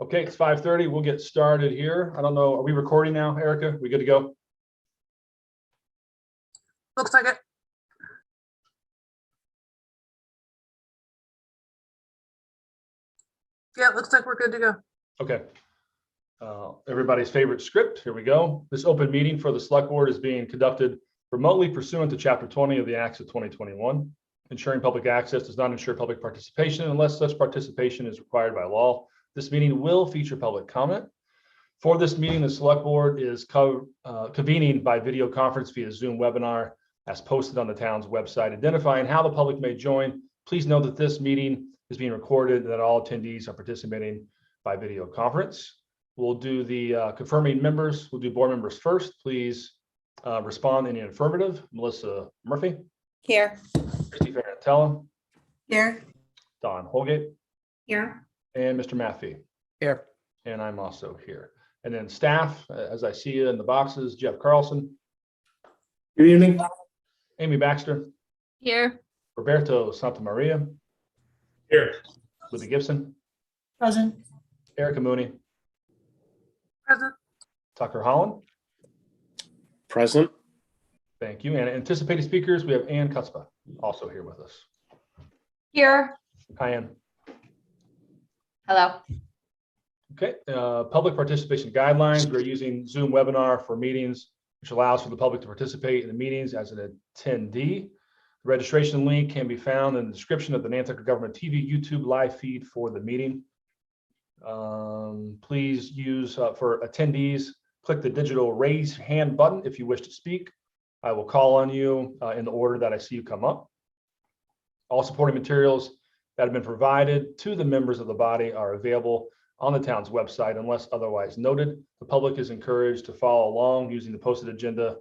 Okay, it's 5:30. We'll get started here. I don't know. Are we recording now, Erica? We good to go? Looks like it. Yeah, it looks like we're good to go. Okay. Everybody's favorite script. Here we go. This open meeting for the Select Board is being conducted remotely pursuant to Chapter 20 of the Acts of 2021. Ensuring public access does not ensure public participation unless such participation is required by law. This meeting will feature public comment. For this meeting, the Select Board is convening by video conference via Zoom webinar as posted on the town's website, identifying how the public may join. Please note that this meeting is being recorded and that all attendees are participating by video conference. We'll do the confirming members. We'll do board members first. Please respond in the affirmative. Melissa Murphy. Here. Christy Ferrantella. Here. Don Holgate. Here. And Mr. Maffey. Here. And I'm also here. And then staff, as I see you in the boxes, Jeff Carlson. Good evening. Amy Baxter. Here. Roberto Santamaria. Here. Libby Gibson. Present. Erica Mooney. Present. Tucker Holland. Present. Thank you. And anticipated speakers, we have Ann Kutzpa also here with us. Here. Hi, Ann. Hello. Okay, public participation guidelines. We're using Zoom webinar for meetings, which allows for the public to participate in the meetings as an attendee. The registration link can be found in the description of the Nantucket Government TV YouTube live feed for the meeting. Please use for attendees, click the digital raise hand button if you wish to speak. I will call on you in the order that I see you come up. All supporting materials that have been provided to the members of the body are available on the town's website unless otherwise noted. The public is encouraged to follow along using the posted agenda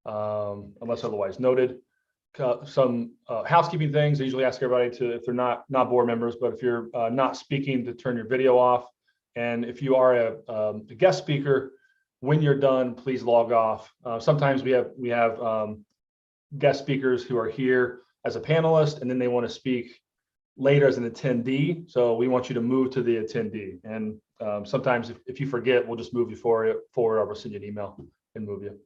unless otherwise noted. Some housekeeping things. I usually ask everybody to, if they're not board members, but if you're not speaking, to turn your video off. And if you are a guest speaker, when you're done, please log off. Sometimes we have guest speakers who are here as a panelist, and then they want to speak later as an attendee. So we want you to move to the attendee. And sometimes if you forget, we'll just move you forward, or we'll send you an email and move you.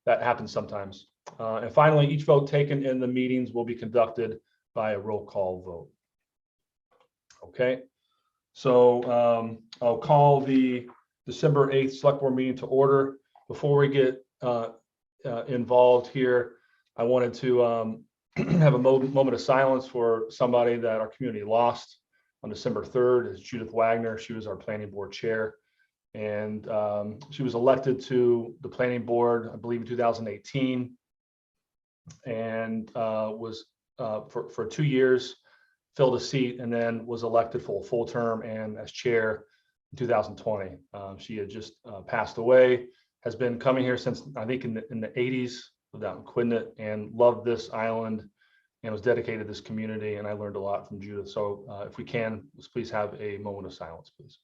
That happens sometimes. And finally, each vote taken in the meetings will be conducted by a roll call vote. Okay, so I'll call the December 8th Select Board meeting to order. Before we get involved here, I wanted to have a moment of silence for somebody that our community lost on December 3rd. Is Judith Wagner. She was our planning board chair, and she was elected to the planning board, I believe, in 2018, and was for 2 years, filled a seat, and then was elected for a full term and as chair in 2020. She had just passed away, has been coming here since, I think, in the 80s, lived out in Quidnet, and loved this island and was dedicated to this community. And I learned a lot from Judith. So if we can, let's please have a moment of silence, please.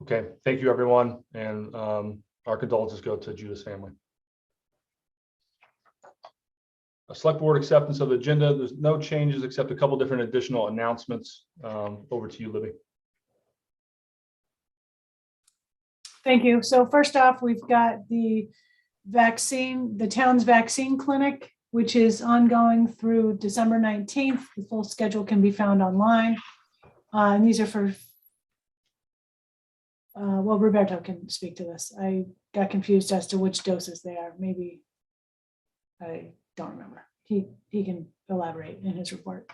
Okay, thank you, everyone. And our condolences go to Judith's family. A Select Board acceptance of the agenda. There's no changes except a couple different additional announcements. Over to you, Libby. Thank you. So first off, we've got the town's vaccine clinic, which is ongoing through December 19th. The full schedule can be found online. And these are for, well, Roberto can speak to this. I got confused as to which doses they are. Maybe I don't remember. He can elaborate in his report.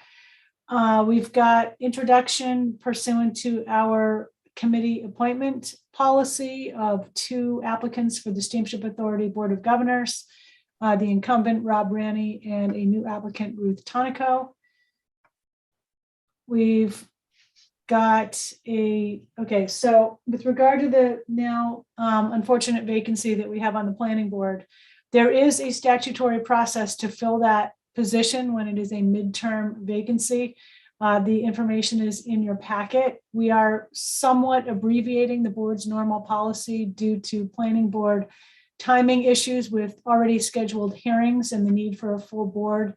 We've got introduction pursuant to our committee appointment policy of 2 applicants for the Steamship Authority Board of Governors, the incumbent Rob Ranney and a new applicant, Ruth Tonico. We've got okay, so with regard to the now unfortunate vacancy that we have on the planning board, there is a statutory process to fill that position when it is a midterm vacancy. The information is in your packet. We are somewhat abbreviating the board's normal policy due to planning board timing issues with already scheduled hearings and the need for a full board,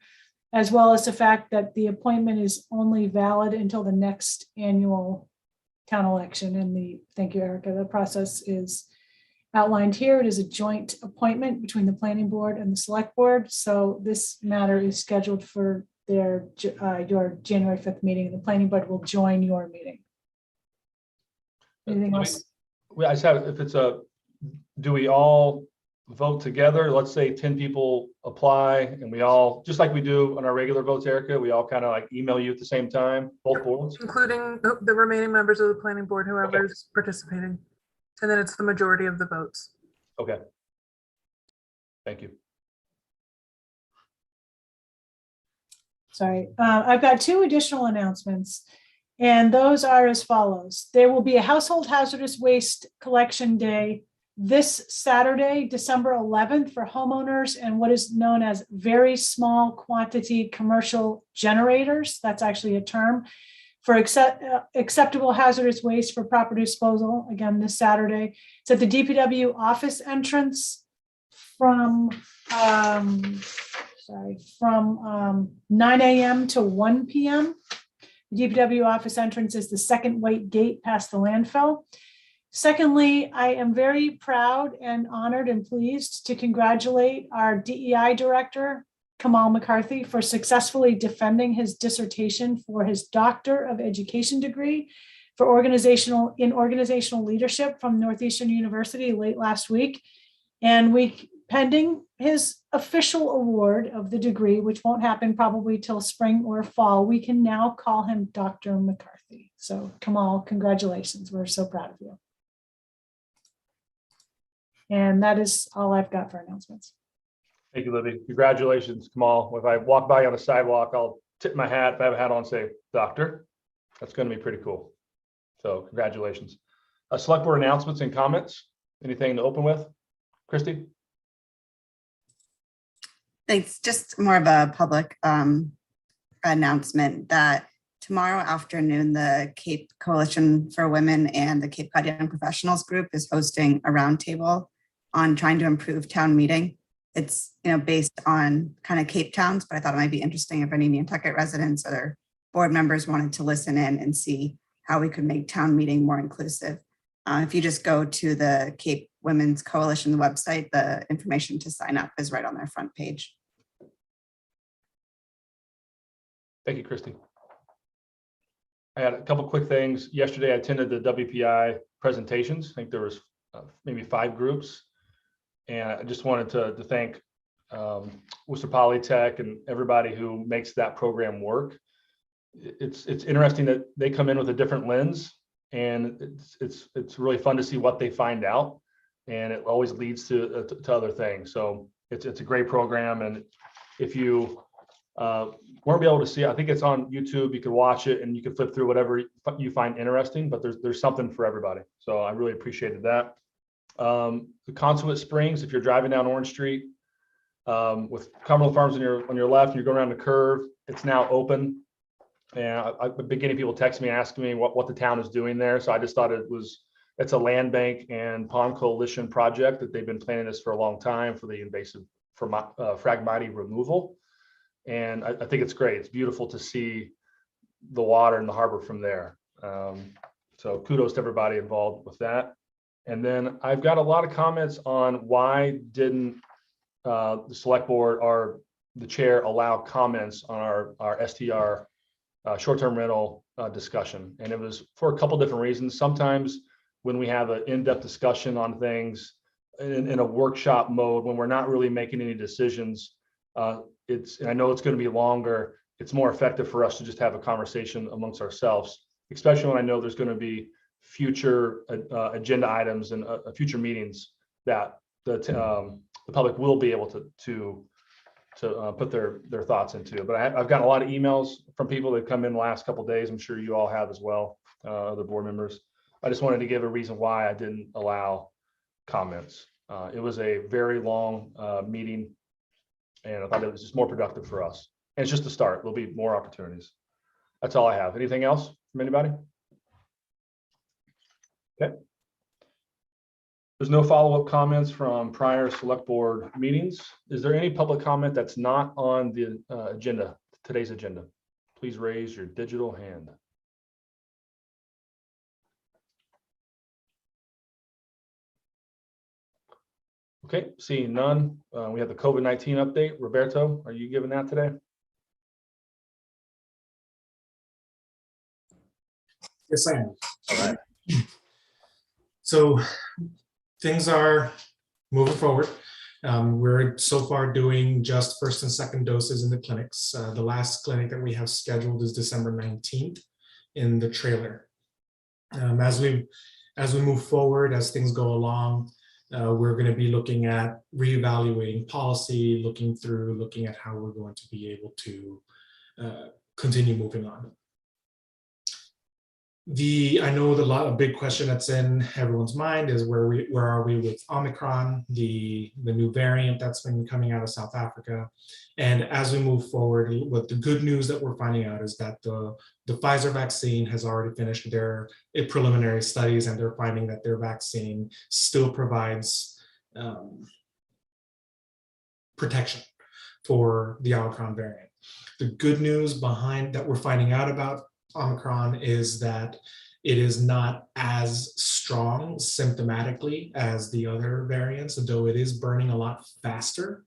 as well as the fact that the appointment is only valid until the next annual town election. And thank you, Erica, the process is outlined here. It is a joint appointment between the planning board and the select board. So this matter is scheduled for your January 5th meeting. The planning board will join your meeting. Anything else? I just have, do we all vote together? Let's say 10 people apply and we all, just like we do on our regular votes, Erica, we all kind of like email you at the same time, both boards? Including the remaining members of the planning board, whoever's participating. And then it's the majority of the votes. Okay. Thank you. Sorry, I've got two additional announcements, and those are as follows. There will be a household hazardous waste collection day this Saturday, December 11th, for homeowners and what is known as very small quantity commercial generators. That's actually a term for acceptable hazardous waste for proper disposal. Again, this Saturday, it's at the DPW office entrance from 9 a.m. to 1 p.m. The DPW office entrance is the second white gate past the landfill. Secondly, I am very proud and honored and pleased to congratulate our DEI director, Kamal McCarthy, for successfully defending his dissertation for his Doctor of Education degree for organizational leadership from Northeastern University late last week. And pending his official award of the degree, which won't happen probably till spring or fall, we can now call him Dr. McCarthy. So Kamal, congratulations. We're so proud of you. And that is all I've got for announcements. Thank you, Libby. Congratulations, Kamal. If I walk by on the sidewalk, I'll tip my hat. If I have a hat on, say, doctor. That's going to be pretty cool. So congratulations. Select board announcements and comments. Anything to open with? Christy? Thanks. Just more of a public announcement that tomorrow afternoon, the Cape Coalition for Women and the Cape Cod Young Professionals Group is hosting a roundtable on trying to improve town meeting. It's based on kind of Cape towns, but I thought it might be interesting if any Nantucket residents or board members wanted to listen in and see how we could make town meeting more inclusive. If you just go to the Cape Women's Coalition website, the information to sign up is right on their front page. Thank you, Christy. I had a couple quick things. Yesterday, I attended the WPI presentations. I think there was maybe 5 groups. And I just wanted to thank Worcester Polytech and everybody who makes that program work. It's interesting that they come in with a different lens, and it's really fun to see what they find out, and it always leads to other things. So it's a great program, and if you weren't able to see it, I think it's on YouTube. You can watch it and you can flip through whatever you find interesting, but there's something for everybody. So I really appreciated that. The Consulate Springs, if you're driving down Orange Street with Cumberland Farms on your left, and you're going around the curve, it's now open. And I've been getting people text me asking me what the town is doing there. So I just thought it's a land bank and pond coalition project that they've been planning this for a long time for the invasive Phragmite removal. And I think it's great. It's beautiful to see the water in the harbor from there. So kudos to everybody involved with that. And then I've got a lot of comments on why didn't the select board or the chair allow comments on our STR short-term rental discussion. And it was for a couple different reasons. Sometimes when we have an in-depth discussion on things in a workshop mode, when we're not really making any decisions, and I know it's going to be longer, it's more effective for us to just have a conversation amongst ourselves, especially when I know there's going to be future agenda items and future meetings that the public will be able to put their thoughts into. But I've gotten a lot of emails from people that come in the last couple of days. I'm sure you all have as well, other board members. I just wanted to give a reason why I didn't allow comments. It was a very long meeting, and I thought it was just more productive for us. And it's just the start. There'll be more opportunities. That's all I have. Anything else from anybody? Okay. There's no follow-up comments from prior select board meetings. Is there any public comment that's not on the agenda, today's agenda? Please raise your digital hand. Okay, seeing none. We have the COVID-19 update. Roberto, are you giving that today? Yes, I am. All right. So things are moving forward. We're so far doing just first and second doses in the clinics. The last clinic that we have scheduled is December 19th in the trailer. As we move forward, as things go along, we're going to be looking at reevaluating policy, looking at how we're going to be able to continue moving on. I know a big question that's in everyone's mind is where are we with Omicron, the new variant that's been coming out of South Africa. And as we move forward, what the good news that we're finding out is that the Pfizer vaccine has already finished their preliminary studies, and they're finding that their vaccine still provides protection for the Omicron variant. The good news behind that we're finding out about Omicron is that it is not as strong symptomatically as the other variants, though it is burning a lot faster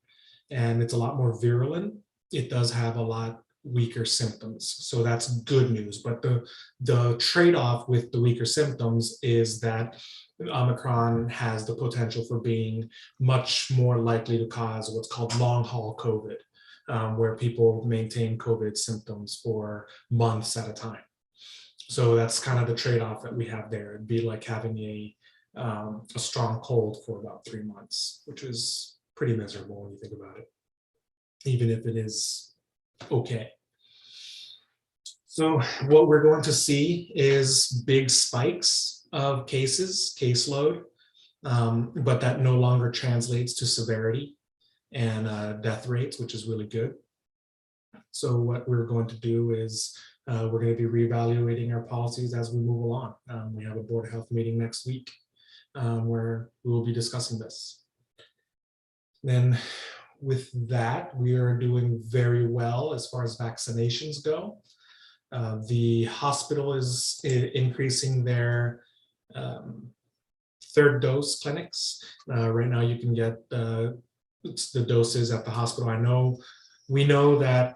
and it's a lot more virulent. It does have a lot weaker symptoms, so that's good news. But the trade-off with the weaker symptoms is that Omicron has the potential for being much more likely to cause what's called long-haul COVID. Where people maintain COVID symptoms for months at a time. So that's kind of the trade-off that we have there. It'd be like having a strong cold for about 3 months, which is pretty miserable when you think about it, even if it is okay. So what we're going to see is big spikes of caseload, but that no longer translates to severity and death rates, which is really good. So what we're going to do is we're going to be reevaluating our policies as we move along. We have a Board of Health meeting next week where we will be discussing this. Then with that, we are doing very well as far as vaccinations go. The hospital is increasing their third dose clinics. Right now you can get the doses at the hospital. We know that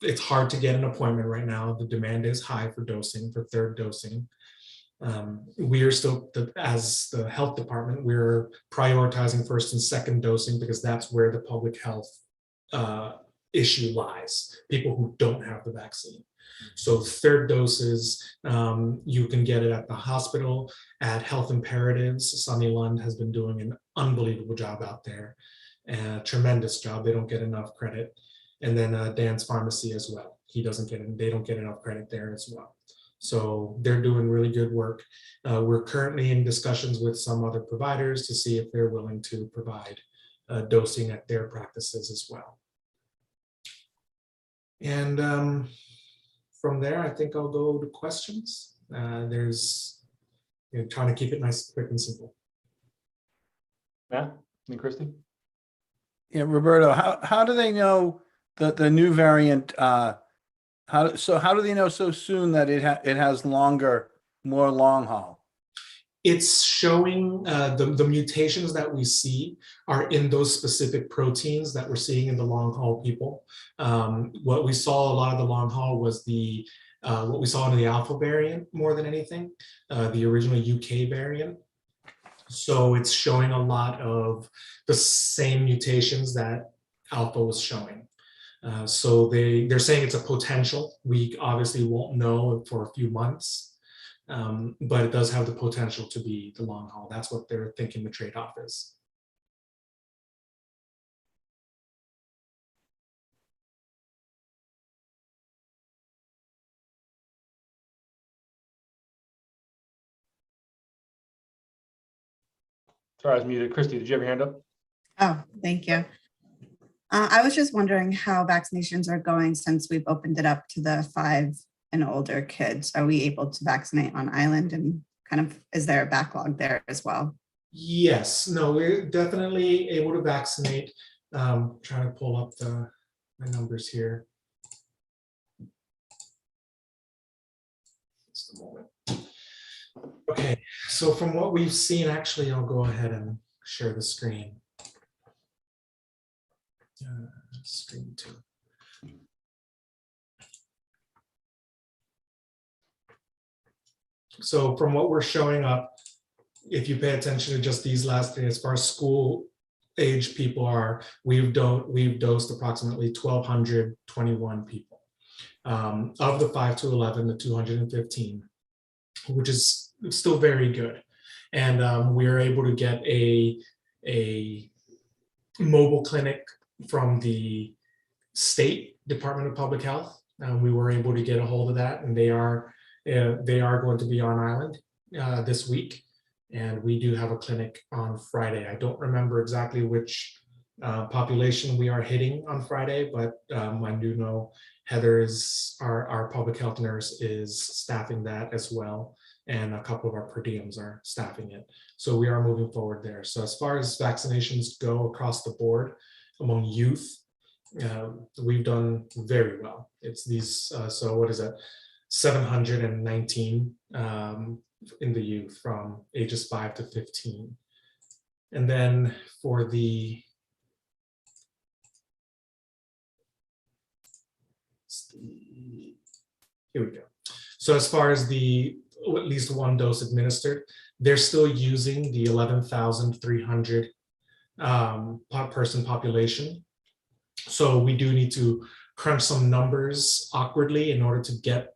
it's hard to get an appointment right now. The demand is high for third dosing. We are still, as the health department, we're prioritizing first and second dosing because that's where the public health issue lies, people who don't have the vaccine. So third doses, you can get it at the hospital, at Health Imperatives. Sunny Lund has been doing an unbelievable job out there. A tremendous job. They don't get enough credit. And then Dan's Pharmacy as well. They don't get enough credit there as well. So they're doing really good work. We're currently in discussions with some other providers to see if they're willing to provide dosing at their practices as well. And from there, I think I'll go to questions. Trying to keep it nice, quick, and simple. Matt and Christy? Yeah, Roberto, how do they know the new variant? How do they know so soon that it has more long haul? It's showing the mutations that we see are in those specific proteins that we're seeing in the long haul people. What we saw a lot of the long haul was what we saw in the alpha variant more than anything, the original UK variant. So it's showing a lot of the same mutations that alpha was showing. So they're saying it's a potential. We obviously won't know for a few months, but it does have the potential to be the long haul. That's what they're thinking the trade-off is. Sorry, I was muted. Christy, did you have your hand up? Oh, thank you. I was just wondering how vaccinations are going since we've opened it up to the 5 and older kids. Are we able to vaccinate on island, and kind of, is there a backlog there as well? Yes, no, we're definitely able to vaccinate. Trying to pull up my numbers here. Just a moment. Okay, so from what we've seen, actually, I'll go ahead and share the screen. Screen 2. So from what we're showing up, if you pay attention to just these last three, as far as school age people are, we've dosed approximately 1,221 people. Of the 5 to 11, the 215, which is still very good. And we are able to get a mobile clinic from the State Department of Public Health. We were able to get a hold of that, and they are going to be on island this week. And we do have a clinic on Friday. I don't remember exactly which population we are hitting on Friday, but I do know Heather is our public health nurse is staffing that as well. And a couple of our per diems are staffing it. So we are moving forward there. So as far as vaccinations go across the board among youth, we've done very well. It's these, so what is that? 719 in the youth from ages 5 to 15. And then for the here we go. So as far as the at least one dose administered, they're still using the 11,300 person population. So we do need to crunch some numbers awkwardly in order to get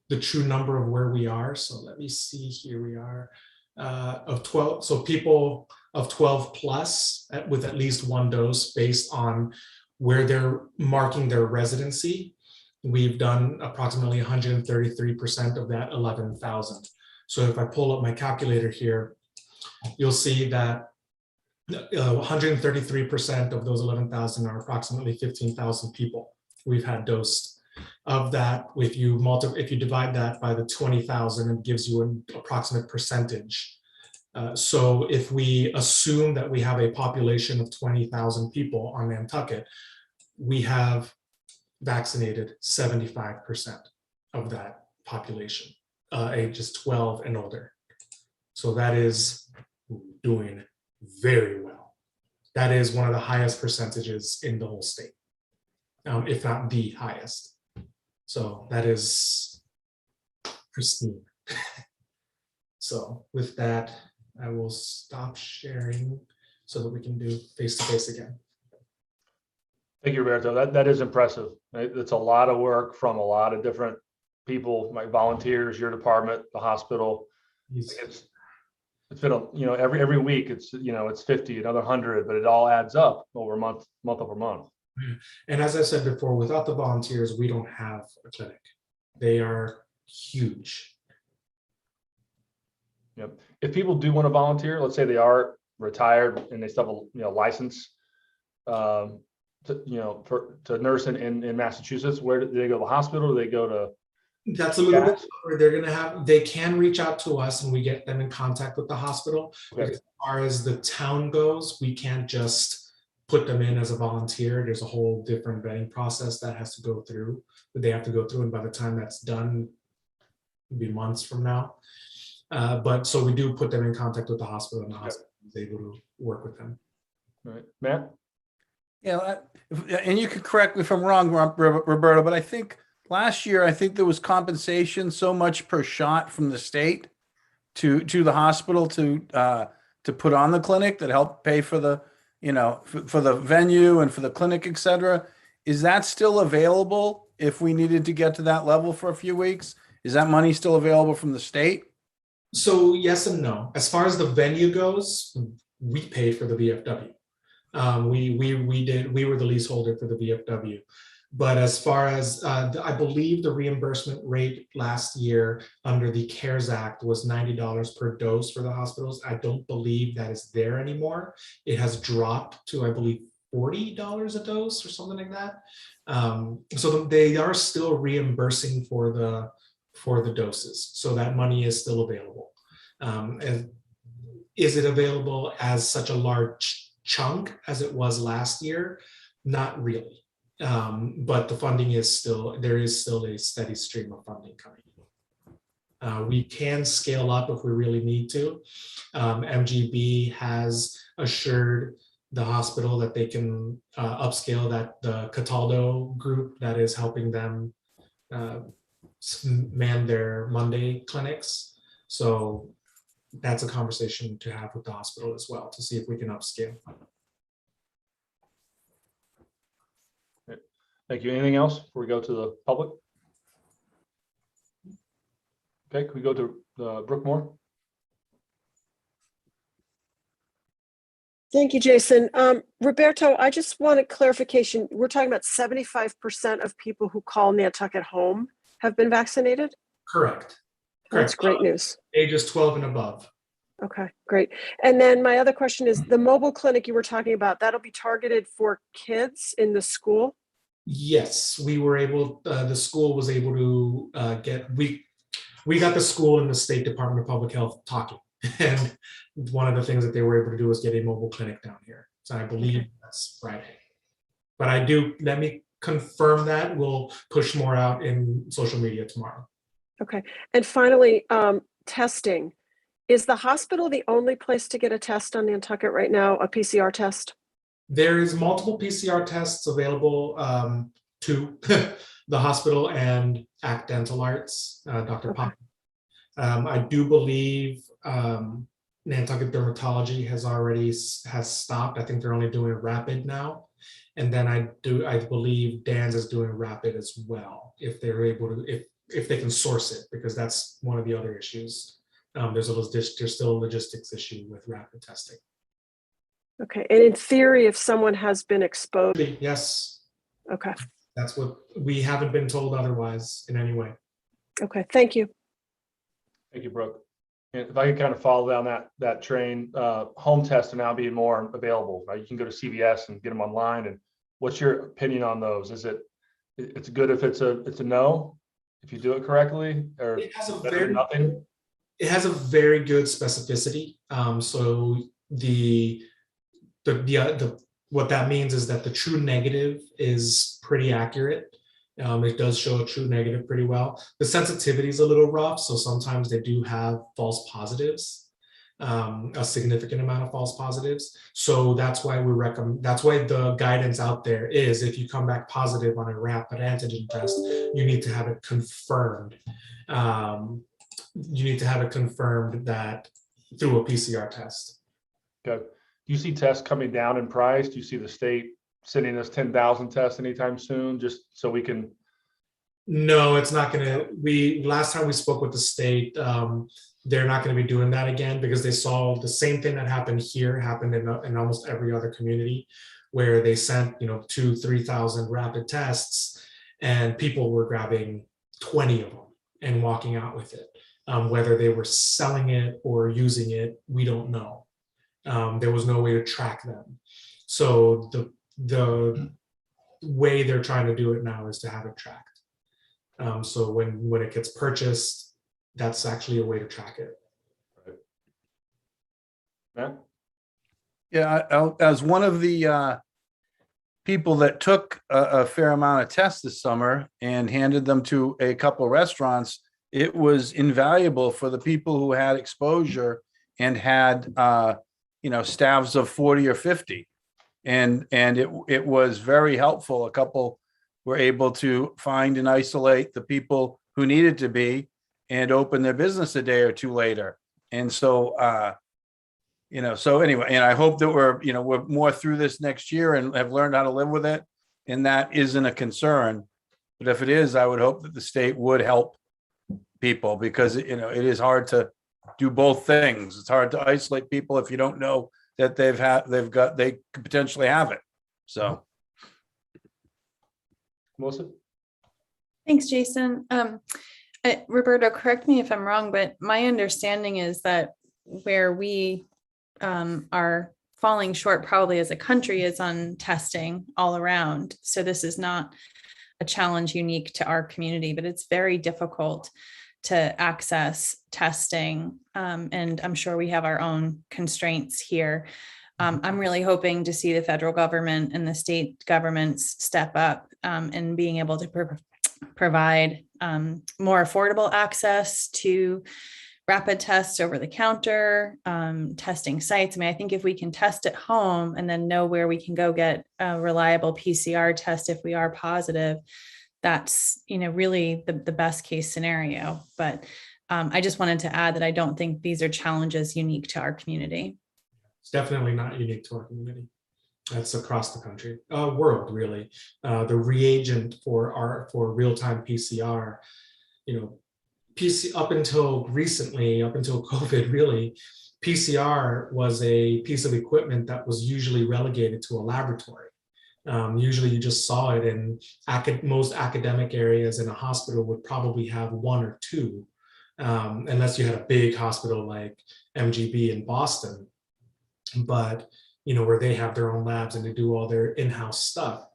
the true number of where we are. So let me see, here we are of 12. So people of 12 plus with at least one dose based on where they're marking their residency. We've done approximately 133% of that 11,000. So if I pull up my calculator here, you'll see that 133% of those 11,000 are approximately 15,000 people we've had dosed. Of that, if you divide that by the 20,000, it gives you an approximate percentage. So if we assume that we have a population of 20,000 people on Nantucket, we have vaccinated 75% of that population, ages 12 and older. So that is doing very well. That is one of the highest percentages in the whole state, if not the highest. So that is pristine. So with that, I will stop sharing so that we can do face-to-face again. Thank you, Roberto. That is impressive. Right? It's a lot of work from a lot of different people, like volunteers, your department, the hospital. It's been every week it's 50, another 100, but it all adds up over month over month. And as I said before, without the volunteers, we don't have a clinic. They are huge. Yep. If people do want to volunteer, let's say they are retired and they still have a license to nurse in Massachusetts, where do they go to the hospital? Do they go to? That's a little bit where they can reach out to us and we get them in contact with the hospital. Okay. As far as the town goes, we can't just put them in as a volunteer. There's a whole different vetting process that has to go through, that they have to go through. And by the time that's done, it'll be months from now. But so we do put them in contact with the hospital, and the hospital is able to work with them. All right, Matt? Yeah, and you could correct me if I'm wrong, Roberto, but I think last year, there was compensation so much per shot from the state to the hospital to put on the clinic that helped pay for the, for the venue and for the clinic, et cetera. Is that still available if we needed to get to that level for a few weeks? Is that money still available from the state? So yes and no. As far as the venue goes, we paid for the VFW. We were the leaseholder for the VFW. But as far as I believe the reimbursement rate last year under the CARES Act was $90 per dose for the hospitals. I don't believe that is there anymore. It has dropped to, I believe, $40 a dose or something like that. So they are still reimbursing for for the doses. So that money is still available. And is it available as such a large chunk as it was last year? Not really. But the funding is still, there is still a steady stream of funding coming. We can scale up if we really need to. MGB has assured the hospital that they can upscale that the Cataldo group that is helping them man their Monday clinics. So that's a conversation to have with the hospital as well to see if we can upscale. Thank you. Anything else before we go to the public? Okay, can we go to Brooke Moore? Thank you, Jason. Roberto, I just wanted clarification. We're talking about 75% of people who call Nantucket home have been vaccinated? Correct. That's great news. Ages 12 and above. Okay, great. And then my other question is the mobile clinic you were talking about, that'll be targeted for kids in the school? Yes, we were able, the school was able to we got the school and the State Department of Public Health talking. And one of the things that they were able to do was get a mobile clinic down here. So I believe that's Friday. But let me confirm that. We'll push more out in social media tomorrow. Okay. And finally, testing. Is the hospital the only place to get a test on Nantucket right now, a PCR test? There is multiple PCR tests available to the hospital and ACT Dental Arts, Dr. Okay. Pop. I do believe Nantucket Dermatology has stopped. I think they're only doing rapid now. And then I believe Dan's is doing rapid as well, if they're able to, if they can source it, because that's one of the other issues. There's still a logistics issue with rapid testing. Okay. And in theory, if someone has been exposed. Yes. Okay. That's what we haven't been told otherwise in any way. Okay. Thank you. Thank you, Brooke. And if I could kind of follow down that train, home tests are now being more available, right? You can go to CVS and get them online. And what's your opinion on those? It's good if it's a no, if you do it correctly, or It has nothing? It has a very good specificity. So what that means is that the true negative is pretty accurate. It does show a true negative pretty well. The sensitivity is a little rough, so sometimes they do have false positives, a significant amount of false positives. So that's why that's why the guidance out there is if you come back positive on a rapid antigen test, you need to have it confirmed. You need to have it confirmed that through a PCR test. Okay. Do you see tests coming down in price? Do you see the state sending us 10,000 tests anytime soon, just so we can? No, it's not going to. Last time we spoke with the state, they're not going to be doing that again because they saw the same thing that happened here happened in almost every other community, where they sent 2,000-3,000 rapid tests, and people were grabbing 20 of them and walking out with it. Whether they were selling it or using it, we don't know. There was no way to track them. So the way they're trying to do it now is to have it tracked. So when it gets purchased, that's actually a way to track it. Matt? Yeah, as one of the people that took a fair amount of tests this summer and handed them to a couple of restaurants, it was invaluable for the people who had exposure and had staffs of 40 or 50. And it was very helpful. A couple were able to find and isolate the people who needed to be and open their business a day or two later. And so, so anyway, and I hope that we're more through this next year and have learned how to live with it. And that isn't a concern. But if it is, I would hope that the state would help people because, it is hard to do both things. It's hard to isolate people if you don't know that they could potentially have it. So. Melissa? Thanks, Jason. Roberto, correct me if I'm wrong, but my understanding is that where we are falling short probably as a country is on testing all around. So this is not a challenge unique to our community, but it's very difficult to access testing. And I'm sure we have our own constraints here. I'm really hoping to see the federal government and the state governments step up in being able to provide more affordable access to rapid tests over the counter, testing sites. I mean, I think if we can test at home and then know where we can go get a reliable PCR test if we are positive, that's, really the best case scenario. But I just wanted to add that I don't think these are challenges unique to our community. It's definitely not unique to our community. That's across the country, world, really. The reagent for real-time PCR, up until recently, up until COVID, really, PCR was a piece of equipment that was usually relegated to a laboratory. Usually you just saw it in most academic areas, in a hospital would probably have one or two, unless you had a big hospital like MGB in Boston, but where they have their own labs and they do all their in-house stuff.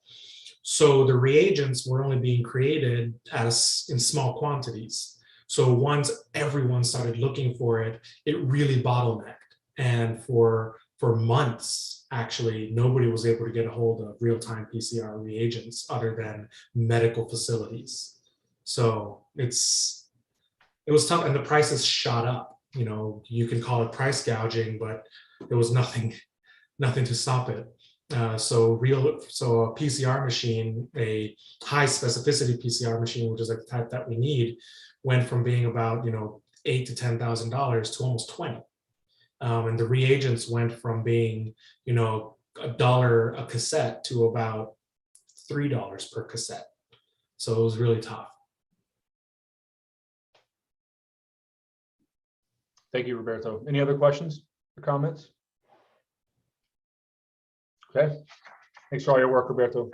So the reagents were only being created in small quantities. So once everyone started looking for it, it really bottlenecked. And for months, actually, nobody was able to get a hold of real-time PCR reagents other than medical facilities. So it was tough, and the prices shot up. You can call it price gouging, but there was nothing to stop it. So a PCR machine, a high specificity PCR machine, which is like the type that we need, went from being about $8,000 to $10,000 to almost 20. And the reagents went from being $1 a cassette to about $3 per cassette. So it was really tough. Thank you, Roberto. Any other questions or comments? Okay. Thanks for all your work, Roberto.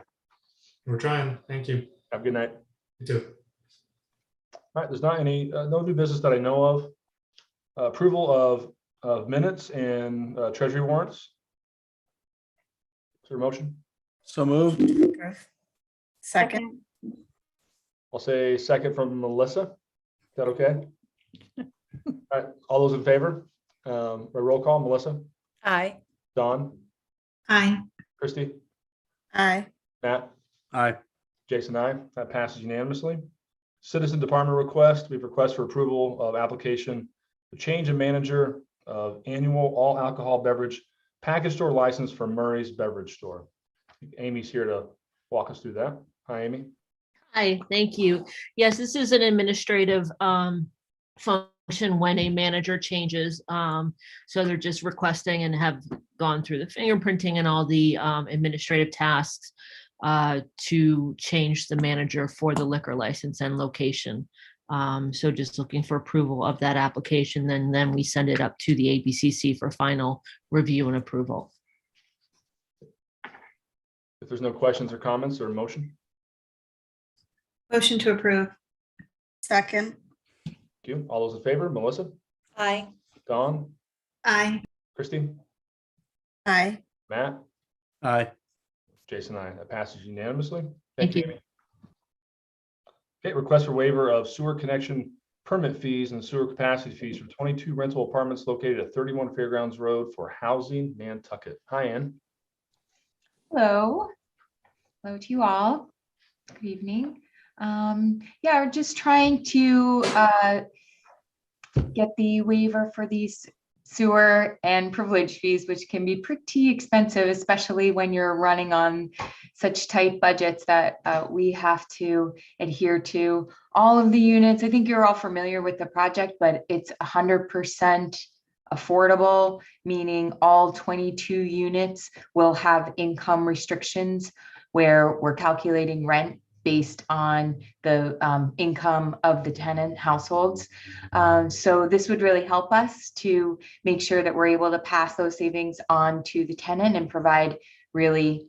We're trying. Thank you. Have a good night. You too. All right, there's not any, no new business that I know of. Approval of minutes and treasury warrants. Is there a motion? So moved. Second. I'll say second from Melissa. Is that okay? All right, all those in favor? By roll call, Melissa, Aye. Don, Aye. Christy, Aye. Matt, Aye. Jason, aye. That passes unanimously. Citizen Department request. We have request for approval of application to change a manager of annual all alcohol beverage package store license for Murray's Beverage Store. Amy's here to walk us through that. Hi, Amy. Hi, thank you. Yes, this is an administrative function when a manager changes. So they're just requesting and have gone through the fingerprinting and all the administrative tasks to change the manager for the liquor license and location. So just looking for approval of that application, and then we send it up to the ABCC for final review and approval. If there's no questions or comments or motion. Motion to approve. Second. Thank you. All those in favor, Melissa, Aye. Don, Aye. Christy, Aye. Matt, Aye. Jason, aye. That passes unanimously. Thank you. Amy. Okay, request for waiver of sewer connection permit fees and sewer capacity fees for 22 rental apartments located at 31 Fairgrounds Road for housing, Nantucket. Hi, Ann. Hello. Hello to you all. Good evening. Yeah, we're just trying to get the waiver for these sewer and privilege fees, which can be pretty expensive, especially when you're running on such tight budgets that we have to adhere to. All of the units, I think you're all familiar with the project, but it's 100% affordable, meaning all 22 units will have income restrictions where we're calculating rent based on the income of the tenant households. So this would really help us to make sure that we're able to pass those savings on to the tenant and provide really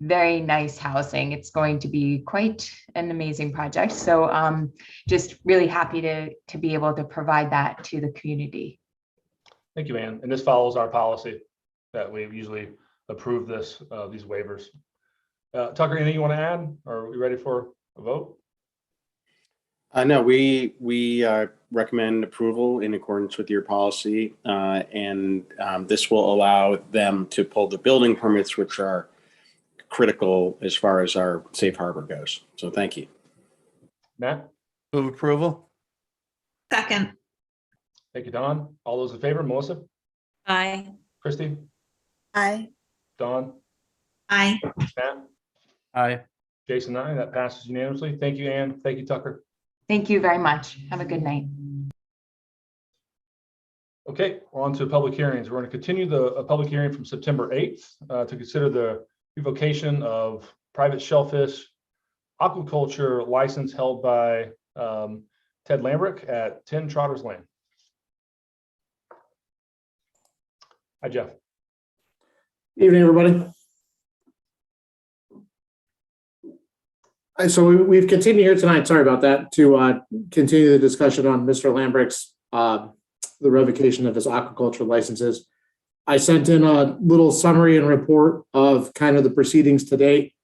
very nice housing. It's going to be quite an amazing project. So just really happy to be able to provide that to the community. Thank you, Ann. And this follows our policy that we usually approve these waivers. Tucker, anything you want to add? Or are we ready for A vote? No, we recommend approval in accordance with your policy, and this will allow them to pull the building permits, which are critical as far as our safe harbor goes. So thank you. Matt? Move approval. Second. Thank you, Don. All those in favor? Melissa? Aye. Christie? Aye. Don? Aye. Matt? Aye. Jason, aye. That passes unanimously. Thank you, Ann. Thank you, Tucker. Thank you very much. Have a good night. Okay, on to public hearings. We're going to continue a public hearing from September 8th to consider the revocation of private shellfish aquaculture license held by Ted Lambrick at 10 Trotters Lane. Hi, Jeff. Evening, everybody. So we've continued here tonight, sorry about that, to continue the discussion on Mr. Lambrick's, the revocation of his aquaculture licenses. I sent in a little summary and report of kind of the proceedings to date.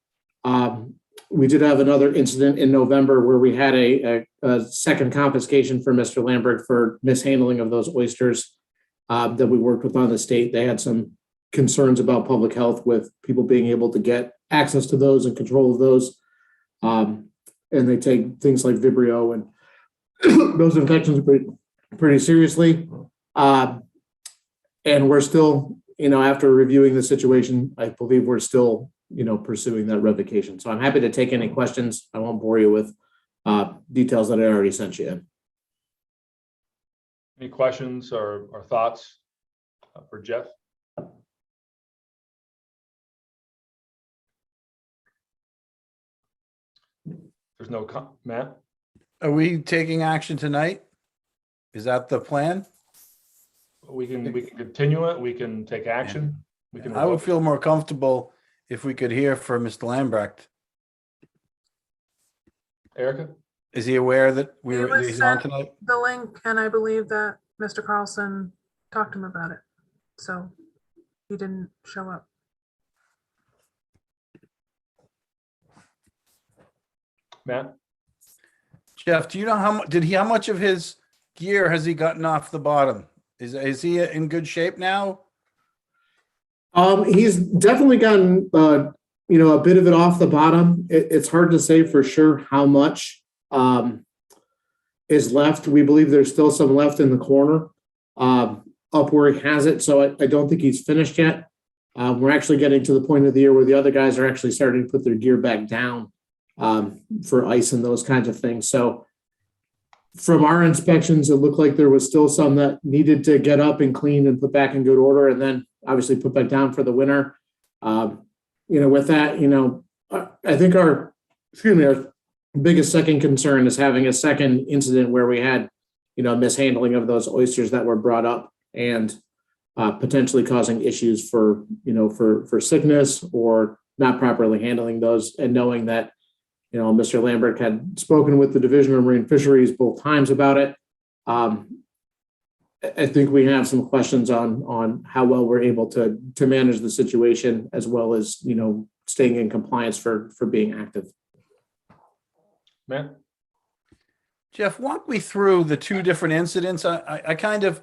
We did have another incident in November where we had a second confiscation for Mr. Lambrick for mishandling of those oysters that we worked with on the state. They had some concerns about public health with people being able to get access to those and control of those. And they take things like Vibrio and those infections pretty seriously. And we're still, after reviewing the situation, I believe we're still, pursuing that revocation. So I'm happy to take any questions. I won't bore you with details that I already sent you in. Any questions or thoughts for Jeff? There's no Matt? Are we taking action tonight? Is that the plan? We can continue it. We can take action. We can. I would feel more comfortable if we could hear from Mr. Lambrecht. Erica? Is he aware that He was he's on sent tonight? the link, and I believe that Mr. Carlson talked to him about it. So he didn't show up. Matt? Jeff, do you know how much of his gear has he gotten off the bottom? Is he in good shape now? He's definitely gotten, a bit of it off the bottom. It's hard to say for sure how much is left. We believe there's still some left in the corner up where he has it. So I don't think he's finished yet. We're actually getting to the point of the year where the other guys are actually starting to put their gear back down for ice and those kinds of things. So from our inspections, it looked like there was still some that needed to get up and clean and put back in good order, and then obviously put back down for the winter. With that, I think our biggest second concern is having a second incident where we had, mishandling of those oysters that were brought up and potentially causing issues for sickness or not properly handling those, and knowing that, Mr. Lambert had spoken with the Division of Marine Fisheries both times about it. I think we have some questions on how well we're able to manage the situation, as well as, staying in compliance for being active. Matt? Jeff, walk me through the two different incidents. I kind of,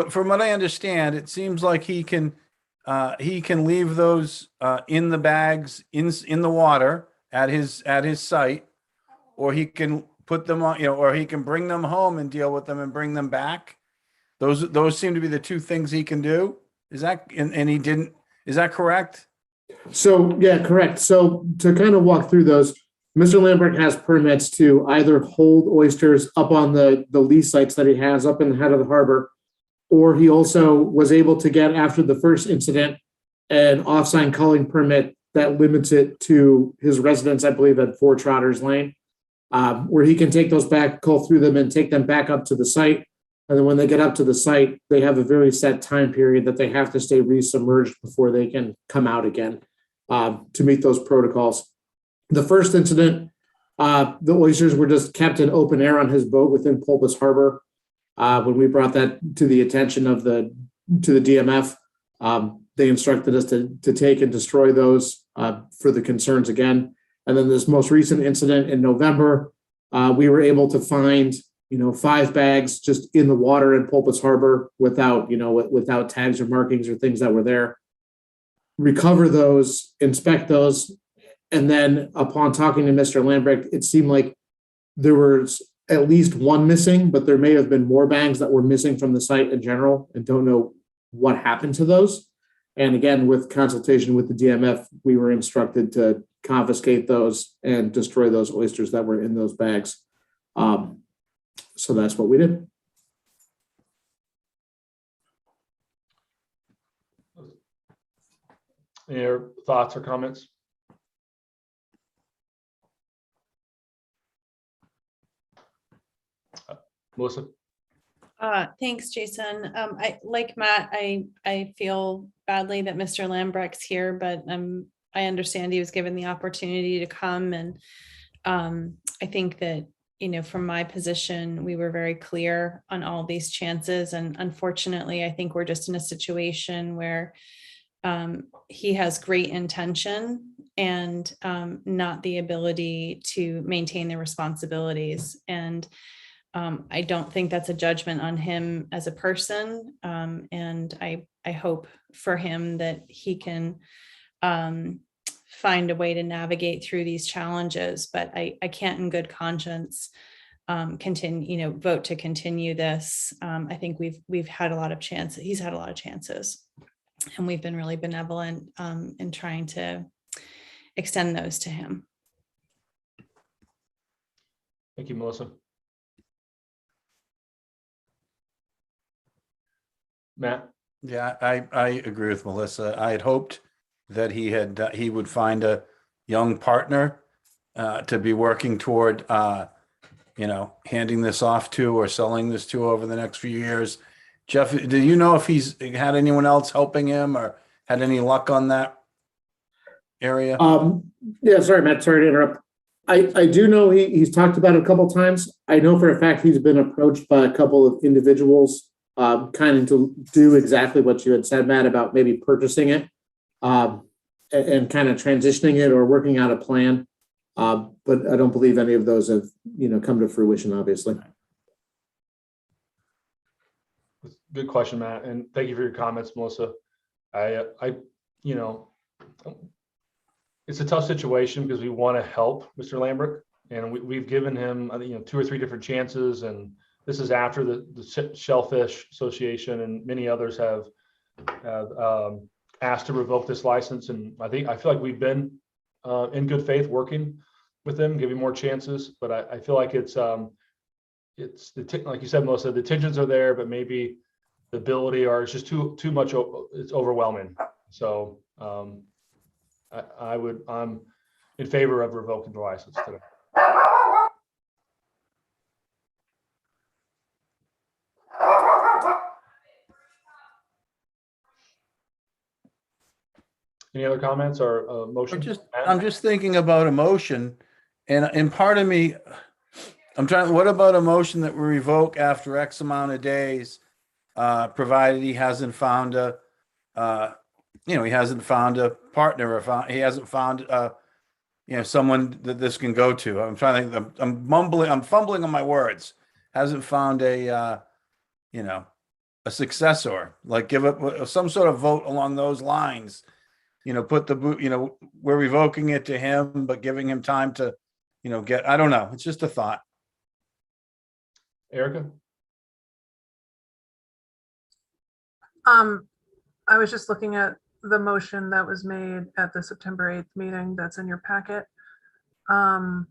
from what I understand, it seems like he can leave those in the bags in the water at his site, or he can put them on, or he can bring them home and deal with them and bring them back. Those seem to be the two things he can do. Is that, and he didn't, is that correct? So, yeah, correct. So to kind of walk through those, Mr. Lambert has permits to either hold oysters up on the lease sites that he has up in the head of the harbor, or he also was able to get, after the first incident, an off-sign culling permit that limits it to his residence, I believe, at 4 Trotters Lane, where he can take those back, cull through them, and take them back up to the site. And then when they get up to the site, they have a very set time period that they have to stay resubmerged before they can come out again to meet those protocols. The first incident, the oysters were just kept in open air on his boat within Pulpus Harbor. When we brought that to the attention of the DMF, they instructed us to take and destroy those for the concerns again. And then this most recent incident in November, we were able to find, 5 bags just in the water in Pulpus Harbor without, without tags or markings or things that were there. Recover those, inspect those. And then upon talking to Mr. Lambrick, it seemed like there was at least one missing, but there may have been more bags that were missing from the site in general, and don't know what happened to those. And again, with consultation with the DMF, we were instructed to confiscate those and destroy those oysters that were in those bags. So that's what we did. Any other thoughts or comments? Melissa? Thanks, Jason. I like Matt, I feel badly that Mr. Lambrecht's here, but I understand he was given the opportunity to come, and I think that, from my position, we were very clear on all these chances, and unfortunately, I think we're just in a situation where he has great intention and not the ability to maintain the responsibilities. And I don't think that's a judgment on him as a person. And I hope for him that he can find a way to navigate through these challenges. But I can't in good conscience continue, vote to continue this. I think we've had a lot of chances. He's had a lot of chances, and we've been really benevolent in trying to extend those to him. Thank you, Melissa. Matt? Yeah, I agree with Melissa. I had hoped that he would find a young partner to be working toward, handing this off to or selling this to over the next few years. Jeff, do you know if he's had anyone else helping him or had any luck on that area? Yeah, sorry, Matt, sorry to interrupt. I do know he's talked about it a couple times. I know for a fact he's been approached by a couple of individuals kind of to do exactly what you had said, Matt, about maybe purchasing it and kind of transitioning it or working out a plan. But I don't believe any of those have, come to fruition, obviously. Good question, Matt, and thank you for your comments, Melissa. It's a tough situation because we want to help Mr. Lambrick, and we've given him, 2 or 3 different chances, and this is after the Shellfish Association and many others have asked to revoke this license. And I feel like we've been in good faith working with them, giving more chances. But I feel like it's like you said, Melissa, the tensions are there, but maybe the ability or it's just too much. It's overwhelming. So I'm in favor of revoking the license today. Any other comments or motion? I'm just thinking about a motion, and part of me, what about a motion that we revoke after X amount of days, provided he hasn't found a partner, or he hasn't found someone that this can go to. I'm trying to think, I'm fumbling on my words. Hasn't found a successor, like give it some sort of vote along those lines. Put we're revoking it to him, but giving him time to, I don't know. It's just a thought. Erica? I was just looking at the motion that was made at the September 8th meeting that's in your packet. And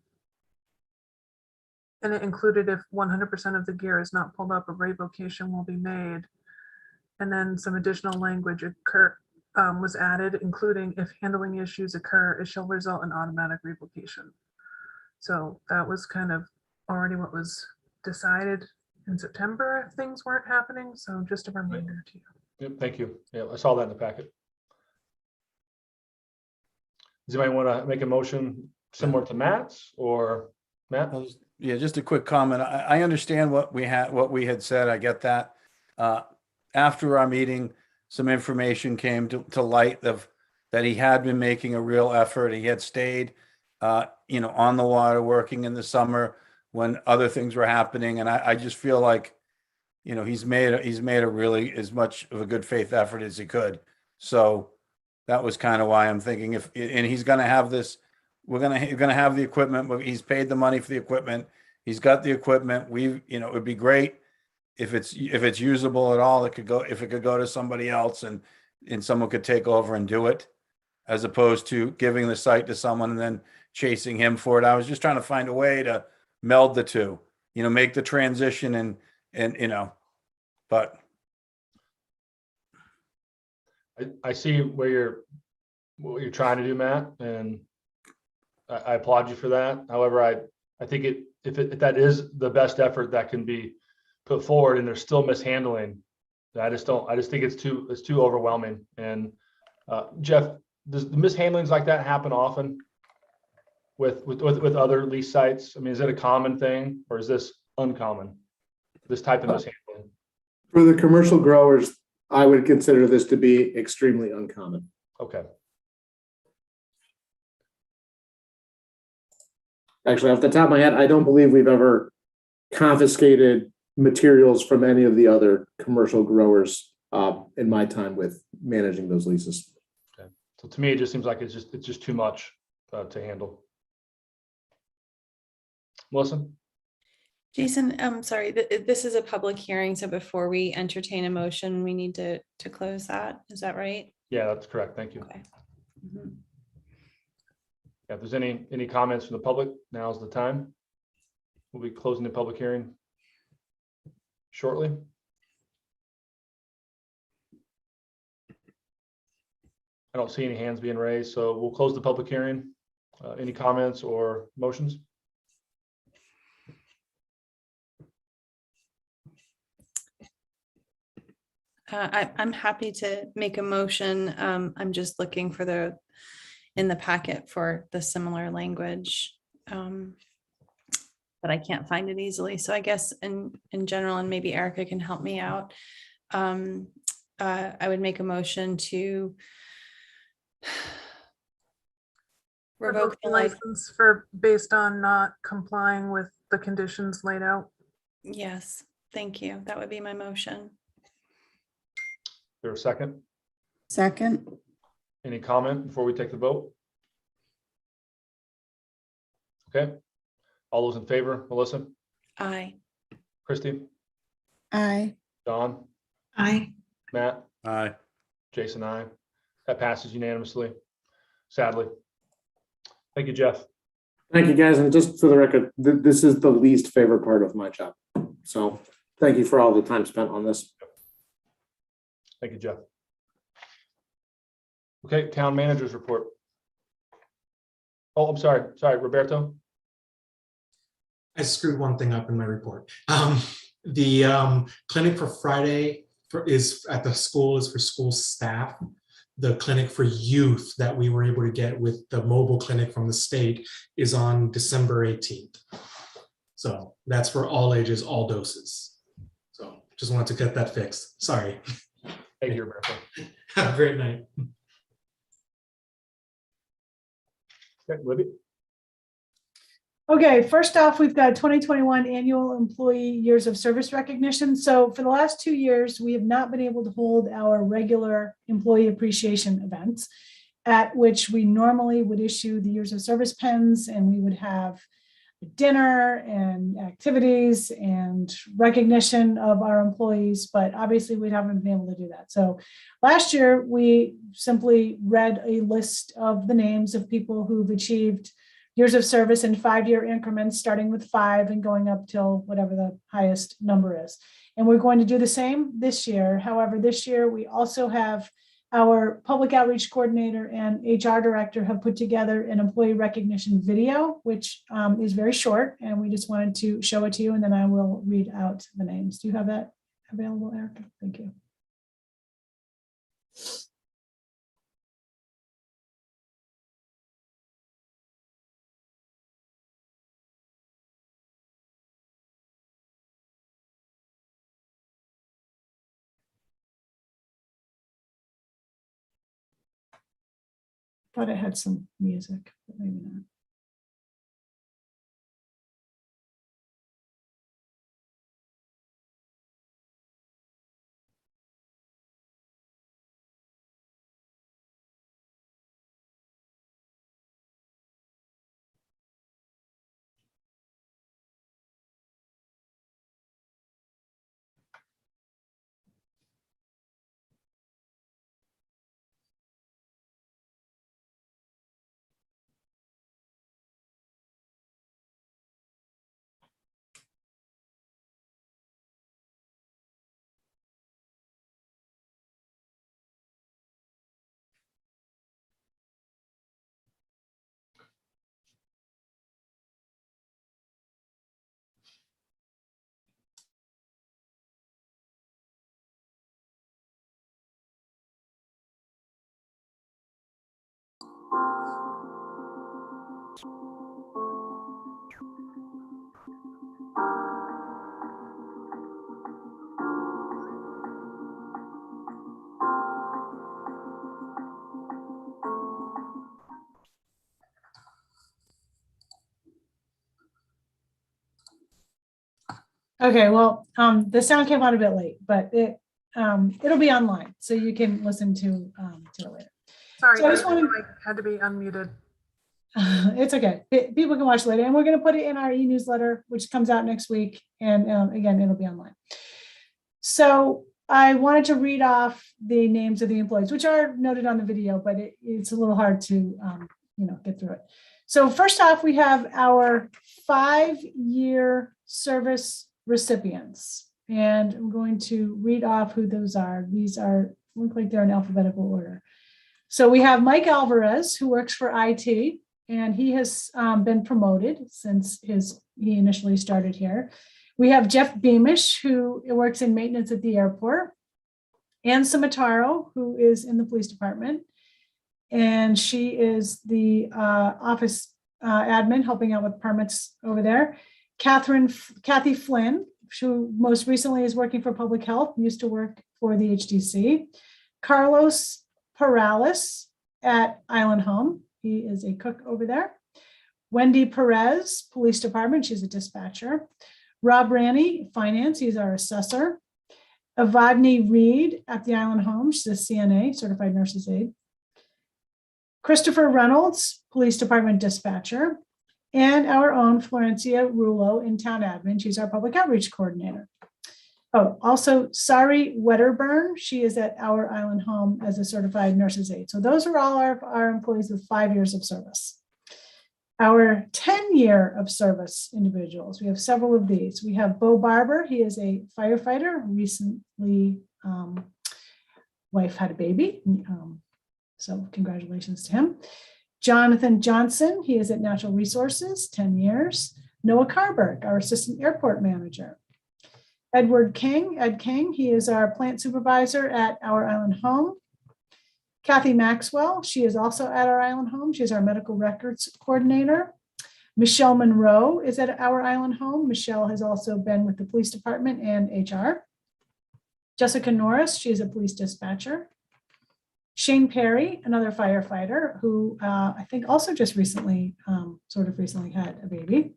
it included if 100% of the gear is not pulled up, a revocation will be made. And then some additional language was added, including if handling issues occur, it shall result in automatic revocation. So that was kind of already what was decided in September if things weren't happening. So just a reminder to you. Yep, thank you. Yeah, I saw that in the packet. Does anybody want to make a motion similar to Matt's or Matt? Yeah, just a quick comment. I understand what we had said. I get that. After our meeting, some information came to light that he had been making a real effort. He had stayed on the water, working in the summer when other things were happening. And I just feel like, he's made a really as much of a good faith effort as he could. So that was kind of why I'm thinking and he's going to have this, we're going to have the equipment, but he's paid the money for the equipment. He's got the equipment. It would be great if it's usable at all. If it could go to somebody else and someone could take over and do it, as opposed to giving the site to someone and then chasing him for it. I was just trying to find a way to meld the two, make the transition but I see what you're trying to do, Matt, and I applaud you for that. However, I think if that is the best effort that can be put forward and there's still mishandling, I just think it's too overwhelming. And Jeff, does the mishandlings like that happen often with other lease sites? I mean, is it a common thing or is this uncommon? This type of mishandling? For the commercial growers, I would consider this to be extremely uncommon. Okay. Actually, off the top of my head, I don't believe we've ever confiscated materials from any of the other commercial growers in my time with managing those leases. Okay. So to me, it just seems like it's just too much to handle. Melissa? Jason, I'm sorry, this is a public hearing, so before we entertain a motion, we need to close that. Is that right? Yeah, that's correct. Thank you. Okay. Mhm. Yeah, if there's any comments from the public, now's the time. We'll be closing the public hearing shortly. I don't see any hands being raised, so we'll close the public hearing. Any comments or motions? I'm happy to make a motion. I'm just looking for in the packet for the similar language. But I can't find it easily. So I guess in general, and maybe Erica can help me out. I would make a motion to revoke the license based on not complying with the conditions laid out. Yes, thank you. That would be my motion. Is there a second? Second. Any comment before we take the vote? Okay. All those in favor, Melissa? Aye. Christy? Aye. Don? Aye. Matt? aye. Jason, aye. That passes unanimously, sadly. Thank you, Jeff. Thank you, guys. And just for the record, this is the least favorite part of my job. So thank you for all the time spent on this. Thank you, Jeff. Okay, town manager's report. Oh, I'm sorry. Roberto? I screwed one thing up in my report. The clinic for Friday is at the school is for school staff. The clinic for youth that we were able to get with the mobile clinic from the state is on December 18th. So that's for all ages, all doses. So just wanted to get that fixed. Sorry. Thank you, Roberto. Have a great night. Okay, Libby? Okay, first off, we've got 2021 annual employee years of service recognition. So for the last 2 years, we have not been able to hold our regular employee appreciation events, at which we normally would issue the years of service pens, and we would have dinner and activities and recognition of our employees, but obviously we haven't been able to do that. So last year, we simply read a list of the names of people who've achieved years of service in 5-year increments, starting with 5 and going up till whatever the highest number is. And we're going to do the same this year. However, this year we also have our public outreach coordinator and HR director have put together an employee recognition video, which is very short. And we just wanted to show it to you, and then I will read out the names. Do you have that available, Erica? Thank you. Thought it had some music, but maybe not. Okay, well, the sound came on a bit late, but it'll be online, so you can listen to it later. Sorry, So I just David, wanted- I had to be unmuted. It's okay. People can watch later, and we're going to put it in our e-newsletter, which comes out next week. And again, it'll be online. So I wanted to read off the names of the employees, which are noted on the video, but it's a little hard to get through it. So first off, we have our 5-year service recipients, and I'm going to read off who those are. These look like they're in alphabetical order. So we have Mike Alvarez, who works for IT, and he has been promoted since he initially started here. We have Jeff Beamish, who works in maintenance at the airport. Ann Cimitaro, who is in the police department. And she is the office admin helping out with permits over there. Kathy Flynn, who most recently is working for public health, used to work for the HDC. Carlos Perales at Island Home. He is a cook over there. Wendy Perez, police department. She's a dispatcher. Rob Ranney, finance. He's our assessor. Avadni Reed at the Island Home. She's a CNA, certified nurse's aide. Christopher Reynolds, police department dispatcher. And our own Florencia Rulo in town admin. She's our public outreach coordinator. Oh, also Sari Wedderburn. She is at our Island Home as a certified nurse's aide. So those are all our employees with 5 years of service. Our 10-year of service individuals, we have several of these. We have Bo Barber. He is a firefighter. Recently, wife had a baby. So congratulations to him. Jonathan Johnson. He is at Natural Resources, 10 years. Noah Carberg, our assistant airport manager. Ed King, he is our plant supervisor at our Island Home. Kathy Maxwell, she is also at our Island Home. She is our medical records coordinator. Michelle Monroe is at our Island Home. Michelle has also been with the police department and HR. Jessica Norris, she is a police dispatcher. Shane Perry, another firefighter who I think also just recently had a baby.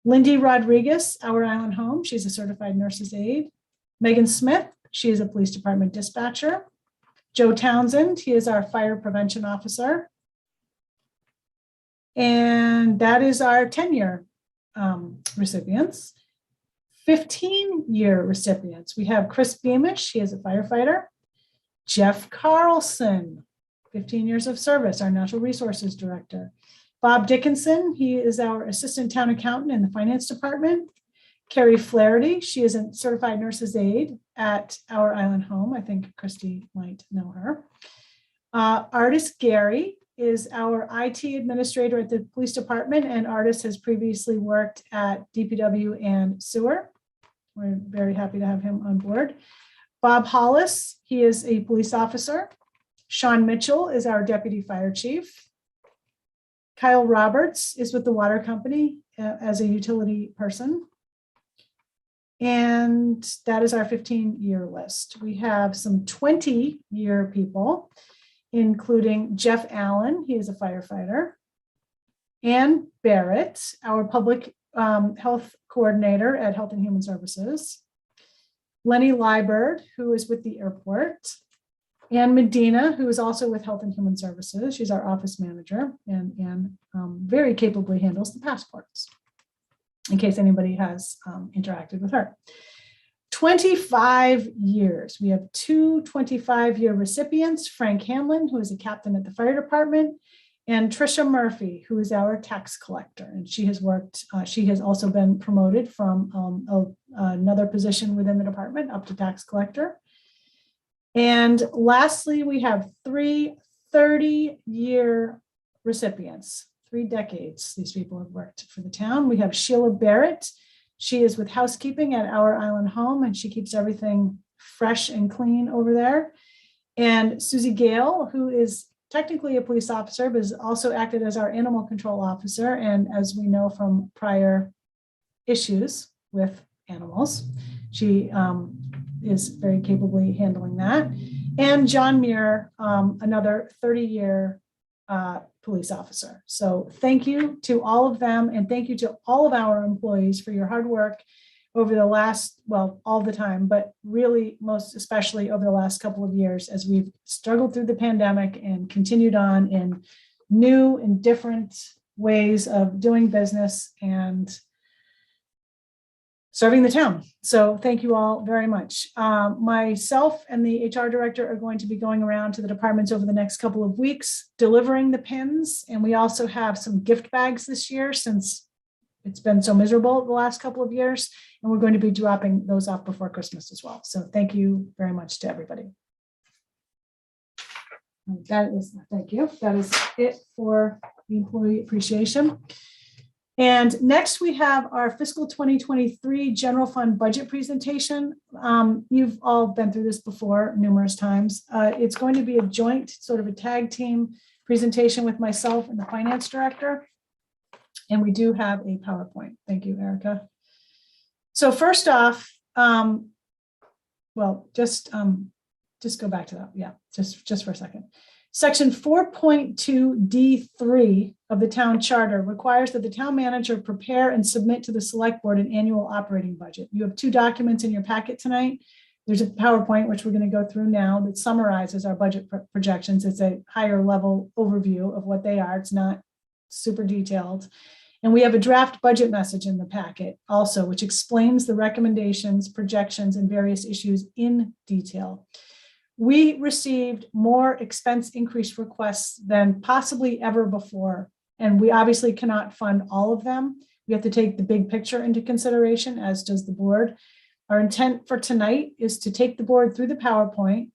Lindy Rodriguez, our Island Home. She's a certified nurse's aide. Megan Smith, she is a police department dispatcher. Joe Townsend, he is our fire prevention officer. And that is our 10-year recipients. 15-year recipients. We have Chris Beamish, he is a firefighter. Jeff Carlson, 15 years of service, our natural resources director. Bob Dickinson, he is our assistant town accountant in the finance department. Carrie Flaherty, she is a certified nurse's aide at our Island Home. I think Christy might know her. Artis Gary is our IT administrator at the police department, and Artis has previously worked at DPW and sewer. We're very happy to have him on board. Bob Hollis, he is a police officer. Sean Mitchell is our deputy fire chief. Kyle Roberts is with the water company as a utility person. And that is our 15-year list. We have some 20-year people, including Jeff Allen, he is a firefighter. Ann Barrett, our public health coordinator at Health and Human Services. Lenny Liebert, who is with the airport. Ann Medina, who is also with Health and Human Services. She's our office manager, and Ann very capably handles the passports, in case anybody has interacted with her. 25 years. We have two 25-year recipients, Frank Hanlon, who is a captain at the fire department, and Trisha Murphy, who is our tax collector. And she has worked, she has also been promoted from another position within the department up to tax collector. And lastly, we have three 30-year recipients, 3 decades. These people have worked for the town. We have Sheila Barrett. She is with housekeeping at our Island Home, and she keeps everything fresh and clean over there. And Susie Gale, who is technically a police officer, but has also acted as our animal control officer. And as we know from prior issues with animals, she is very capably handling that. And John Muir, another 30-year police officer. So thank you to all of them, and thank you to all of our employees for your hard work over the last, well, all the time, but really most especially over the last couple of years as we've struggled through the pandemic and continued on in new and different ways of doing business and serving the town. So thank you all very much. Myself and the HR director are going to be going around to the departments over the next couple of weeks, delivering the pins. And we also have some gift bags this year since it's been so miserable the last couple of years. And we're going to be dropping those off before Christmas as well. So thank you very much to everybody. Thank you. That is it for the employee appreciation. And next we have our fiscal 2023 general fund budget presentation. You've all been through this before numerous times. It's going to be a joint sort of a tag team presentation with myself and the finance director. And we do have a PowerPoint. Thank you, Erica. So first off, well, just go back to that. Yeah, just for a second. Section 4.2D3 of the town charter requires that the town manager prepare and submit to the select board an annual operating budget. You have two documents in your packet tonight. There's a PowerPoint, which we're going to go through now, that summarizes our budget projections. It's a higher level overview of what they are. It's not super detailed. And we have a draft budget message in the packet also, which explains the recommendations, projections, and various issues in detail. We received more expense increase requests than possibly ever before, and we obviously cannot fund all of them. We have to take the big picture into consideration, as does the board. Our intent for tonight is to take the board through the PowerPoint,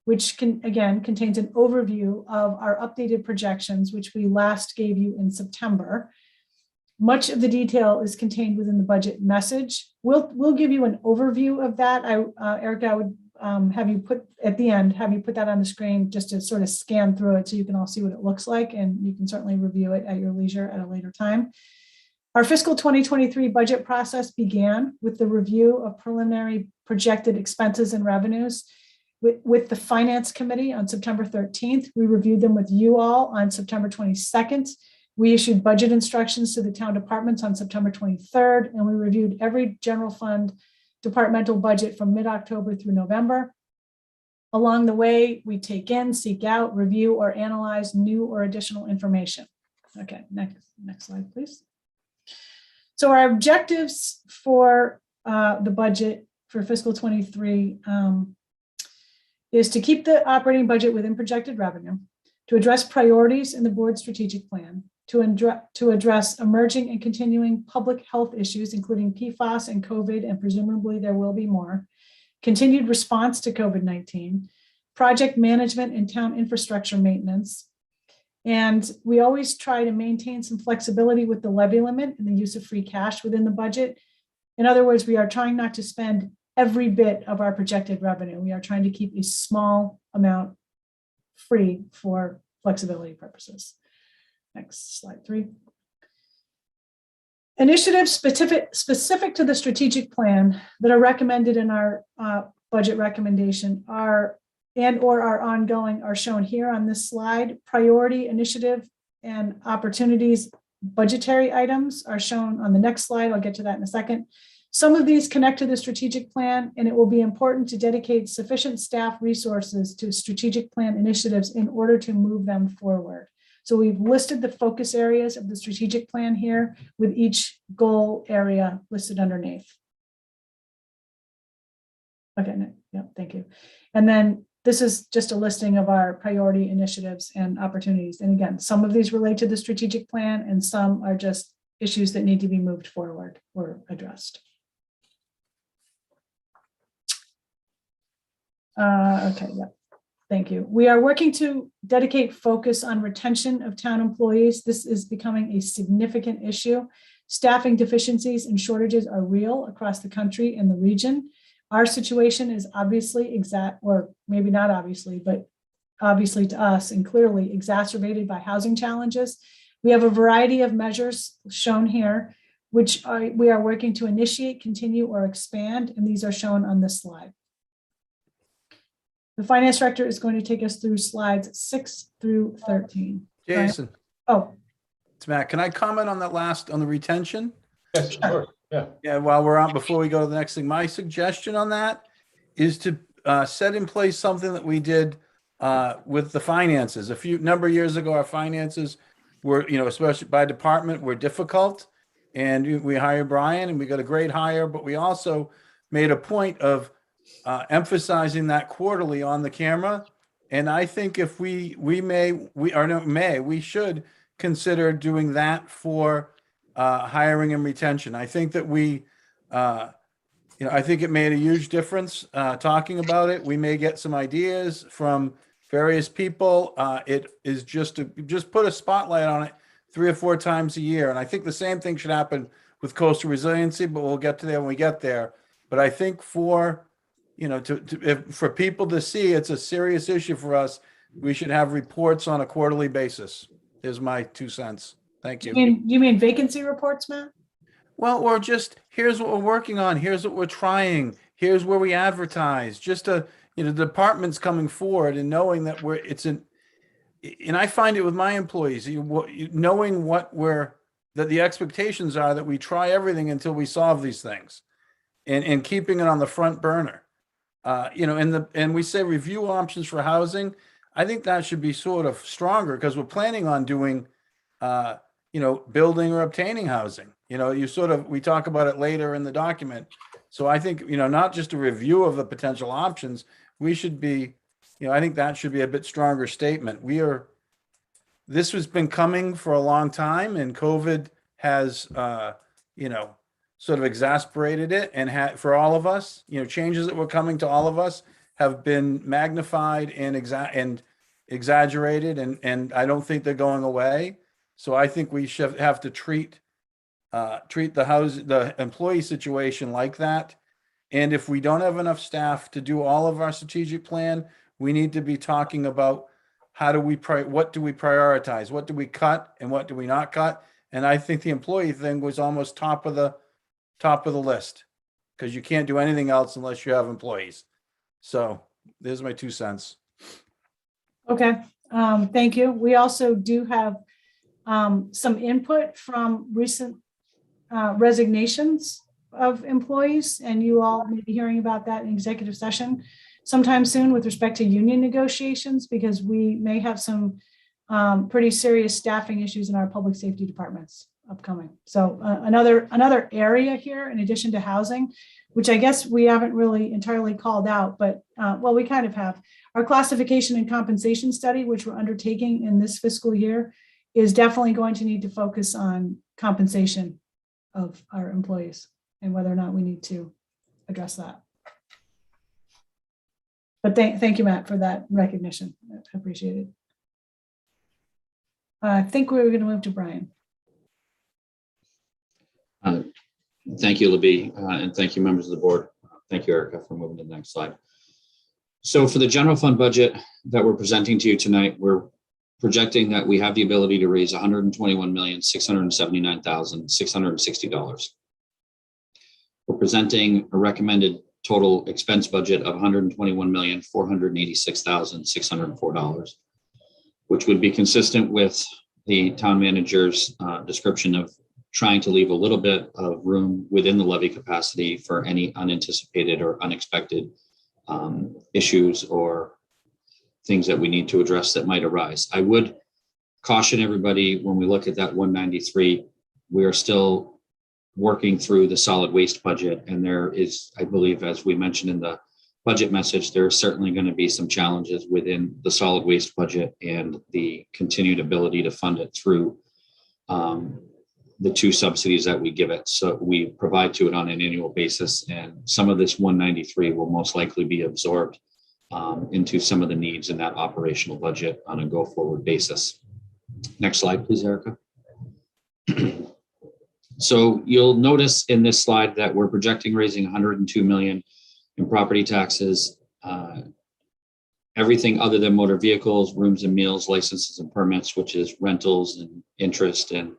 which contains an overview of our updated projections, which we last gave you in September. Much of the detail is contained within the budget message. We'll give you an overview of that. Erica, I would have you put at the end, have you put that on the screen just to sort of scan through it so you can all see what it looks like, and you can certainly review it at your leisure at a later time. Our fiscal 2023 budget process began with the review of preliminary projected expenses and revenues with the Finance Committee on September 13th. We reviewed them with you all on September 22nd. We issued budget instructions to the town departments on September 23rd, and we reviewed every general fund departmental budget from mid-October through November. Along the way, we take in, seek out, review, or analyze new or additional information. Okay, next slide, please. So our objectives for the budget for fiscal 23 is to keep the operating budget within projected revenue, to address priorities in the board's strategic plan, to address emerging and continuing public health issues, including PFAS and COVID, and presumably there will be more, continued response to COVID-19, project management and town infrastructure maintenance. And we always try to maintain some flexibility with the levy limit and the use of free cash within the budget. In other words, we are trying not to spend every bit of our projected revenue. We are trying to keep a small amount free for flexibility purposes. Next slide, 3. Initiatives specific to the strategic plan that are recommended in our budget recommendation are ongoing are shown here on this slide. Priority, initiative, and opportunities budgetary items are shown on the next slide. I'll get to that in a second. Some of these connect to the strategic plan, and it will be important to dedicate sufficient staff resources to strategic plan initiatives in order to move them forward. So we've listed the focus areas of the strategic plan here with each goal area listed underneath. Okay, yeah, thank you. And then this is just a listing of our priority initiatives and opportunities. And again, some of these relate to the strategic plan and some are just issues that need to be moved forward or addressed. Okay, yeah. Thank you. We are working to dedicate focus on retention of town employees. This is becoming a significant issue. Staffing deficiencies and shortages are real across the country and the region. Our situation is obviously or maybe not obviously, but obviously to us, and clearly exacerbated by housing challenges. We have a variety of measures shown here, which we are working to initiate, continue, or expand, and these are shown on this slide. The finance director is going to take us through slides 6 through 13. Jason, Oh, it's Matt. Can I comment on on the retention? Yes, sure. Yeah. Yeah, while we're on, before we go to the next thing, my suggestion on that is to set in place something that we did with the finances. A number of years ago, our finances were, especially by department, were difficult. And we hired Brian and we got a great hire, but we also made a point of emphasizing that quarterly on the camera. And I think if we should consider doing that for hiring and retention. I think that I think it made a huge difference talking about it. We may get some ideas from various people. It is just put a spotlight on it 3 or 4 times a year. And I think the same thing should happen with coastal resiliency, but we'll get to that when we get there. But I think for people to see it's a serious issue for us, we should have reports on a quarterly basis. Is my 2 cents. Thank you. you mean vacancy reports, Matt? Well, or just here's what we're working on. Here's what we're trying. Here's where we advertise. Just the departments coming forward and knowing that and I find it with my employees, knowing that the expectations are that we try everything until we solve these things, and keeping it on the front burner. And we say review options for housing. I think that should be sort of stronger because we're planning on doing, building or obtaining housing. We talk about it later in the document. So I think, not just a review of the potential options, we should be, I think that should be a bit stronger statement. This has been coming for a long time, and COVID has, sort of exasperated it, and for all of us, changes that were coming to all of us have been magnified and exaggerated, and I don't think they're going away. So I think we should have to treat the employee situation like that. And if we don't have enough staff to do all of our strategic plan, we need to be talking about what do we prioritize, what do we cut, and what do we not cut. And I think the employee thing was almost top of the list, because you can't do anything else unless you have employees. So there's my 2 cents. Okay, thank you. We also do have some input from recent resignations of employees, and you all may be hearing about that in executive session sometime soon with respect to union negotiations, because we may have some pretty serious staffing issues in our public safety departments upcoming. So another area here, in addition to housing, which I guess we haven't really entirely called out, but we kind of have. Our classification and compensation study, which we're undertaking in this fiscal year, is definitely going to need to focus on compensation of our employees and whether or not we need to address that. But thank you, Matt, for that recognition. I appreciate it. I think we were going to move to Brian. Thank you, Libby, and thank you, members of the board. Thank you, Erica, for moving to the next slide. So for the general fund budget that we're presenting to you tonight, we're projecting that we have the ability to raise $121,679,660. We're presenting a recommended total expense budget of $121,486,604, which would be consistent with the town manager's description of trying to leave a little bit of room within the levy capacity for any unanticipated or unexpected issues or things that we need to address that might arise. I would caution everybody, when we look at that 193, we are still working through the solid waste budget. And there is, I believe, as we mentioned in the budget message, there are certainly going to be some challenges within the solid waste budget and the continued ability to fund it through the 2 subsidies that we give it. So we provide to it on an annual basis, and some of this 193 will most likely be absorbed into some of the needs in that operational budget on a go-forward basis. Next slide, please, Erica. So you'll notice in this slide that we're projecting raising $102 million in property taxes, everything other than motor vehicles, rooms and meals, licenses and permits, which is rentals and interest and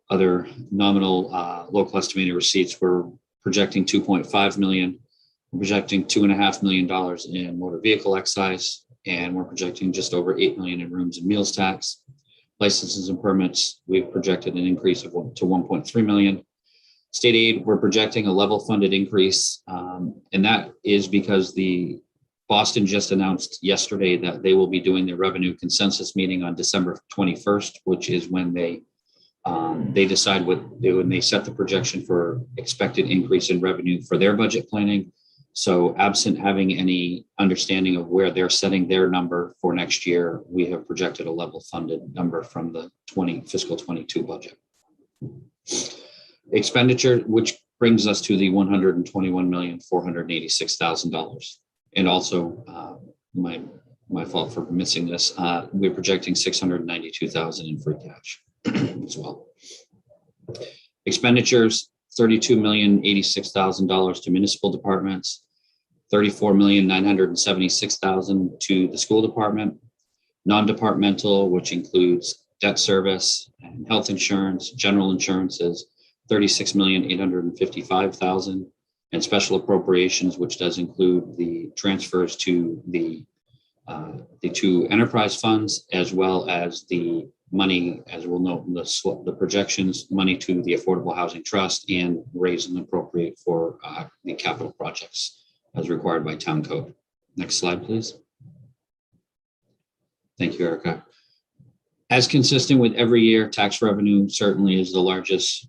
other nominal local estimated receipts. We're projecting 2.5 million. We're projecting $2.5 million in motor vehicle excise, and we're projecting just over 8 million in rooms and meals tax. Licenses and permits, we've projected an increase to 1.3 million. State aid, we're projecting a level funded increase, and that is because the Boston just announced yesterday that they will be doing their revenue consensus meeting on December 21st, which is when they decide when they set the projection for expected increase in revenue for their budget planning. So absent having any understanding of where they're setting their number for next year, we have projected a level funded number from the fiscal 22 budget. Expenditure, which brings us to the $121,486,000. And also my fault for missing this. We're projecting $692,000 in free cash as well. Expenditures, $32,086,000 to municipal departments, $34,976,000 to the school department. Non-departmental, which includes debt service and health insurance, general insurances, $36,855,000, and special appropriations, which does include the transfers to the two enterprise funds, as well as the money, as we'll note in the projections, money to the Affordable Housing Trust, and raise and appropriate for the capital projects as required by town code. Next slide, please. Thank you, Erica. As consistent with every year, tax revenue certainly is the largest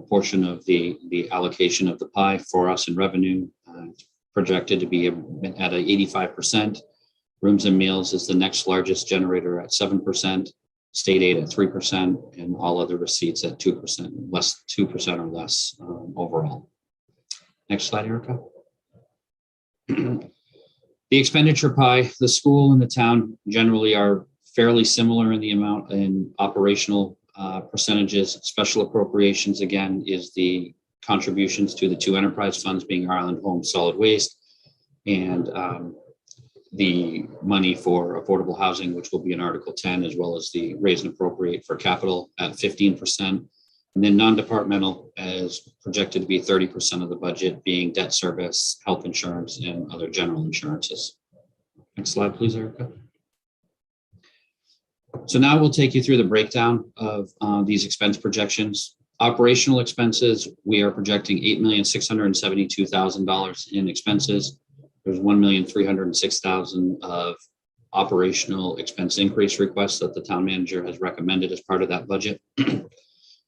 portion of the allocation of the pie for us in revenue. It's projected to be at a 85%. Rooms and meals is the next largest generator at 7%, state aid at 3%, and all other receipts at 2%, less 2% or less overall. Next slide, Erica. The expenditure pie, the school and the town generally are fairly similar in the amount in operational percentages. Special appropriations, again, is the contributions to the two enterprise funds, being Island Home Solid Waste, and the money for affordable housing, which will be in Article 10, as well as the raise and appropriate for capital at 15%. And then non-departmental is projected to be 30% of the budget, being debt service, health insurance, and other general insurances. Next slide, please, Erica. So now we'll take you through the breakdown of these expense projections. Operational expenses, we are projecting $8,672,000 in expenses. There's $1,306,000 of operational expense increase requests that the town manager has recommended as part of that budget.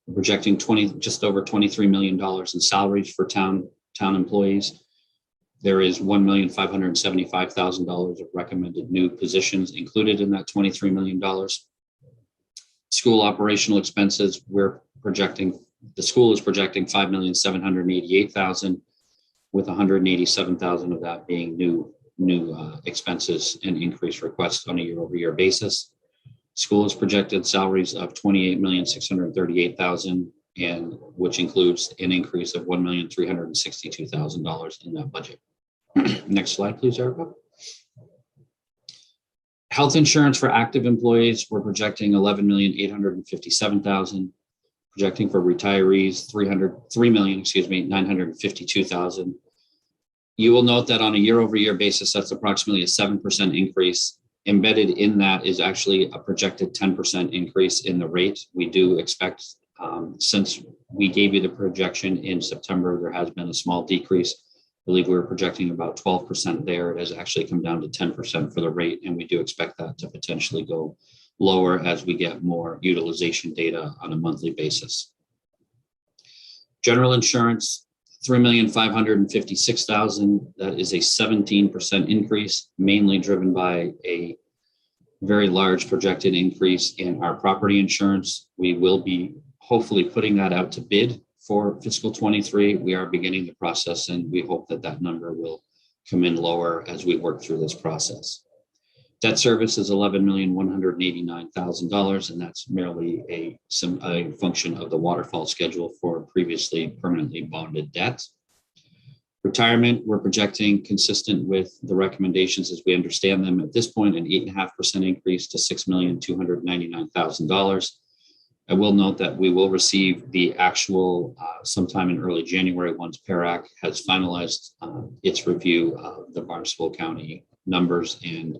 We're projecting just over $23 million in salaries for town employees. There is $1,575,000 of recommended new positions included in that $23 million. School operational expenses, the school is projecting $5,788,000, with $187,000 of that being new expenses and increased requests on a year-over-year basis. School has projected salaries of $28,638,000, and which includes an increase of $1,362,000 in that budget. Next slide, please, Erica. Health insurance for active employees, we're projecting $11,857,000. Projecting for retirees, $3,952,000. You will note that on a year-over-year basis, that's approximately a 7% increase. Embedded in that is actually a projected 10% increase in the rate. We do expect, since we gave you the projection in September, there has been a small decrease. I believe we were projecting about 12% there. It has actually come down to 10% for the rate, and we do expect that to potentially go lower as we get more utilization data on a monthly basis. General insurance, $3,556,000. That is a 17% increase, mainly driven by a very large projected increase in our property insurance. We will be hopefully putting that out to bid for fiscal 23. We are beginning the process, and we hope that that number will come in lower as we work through this process. Debt service is $11,189,000, and that's merely a function of the waterfall schedule for previously permanently bonded debt. Retirement, we're projecting consistent with the recommendations as we understand them at this point, an 8.5% increase to $6,299,000. I will note that we will receive the actual sometime in early January once PARAC has finalized its review of the Barnstable County numbers. And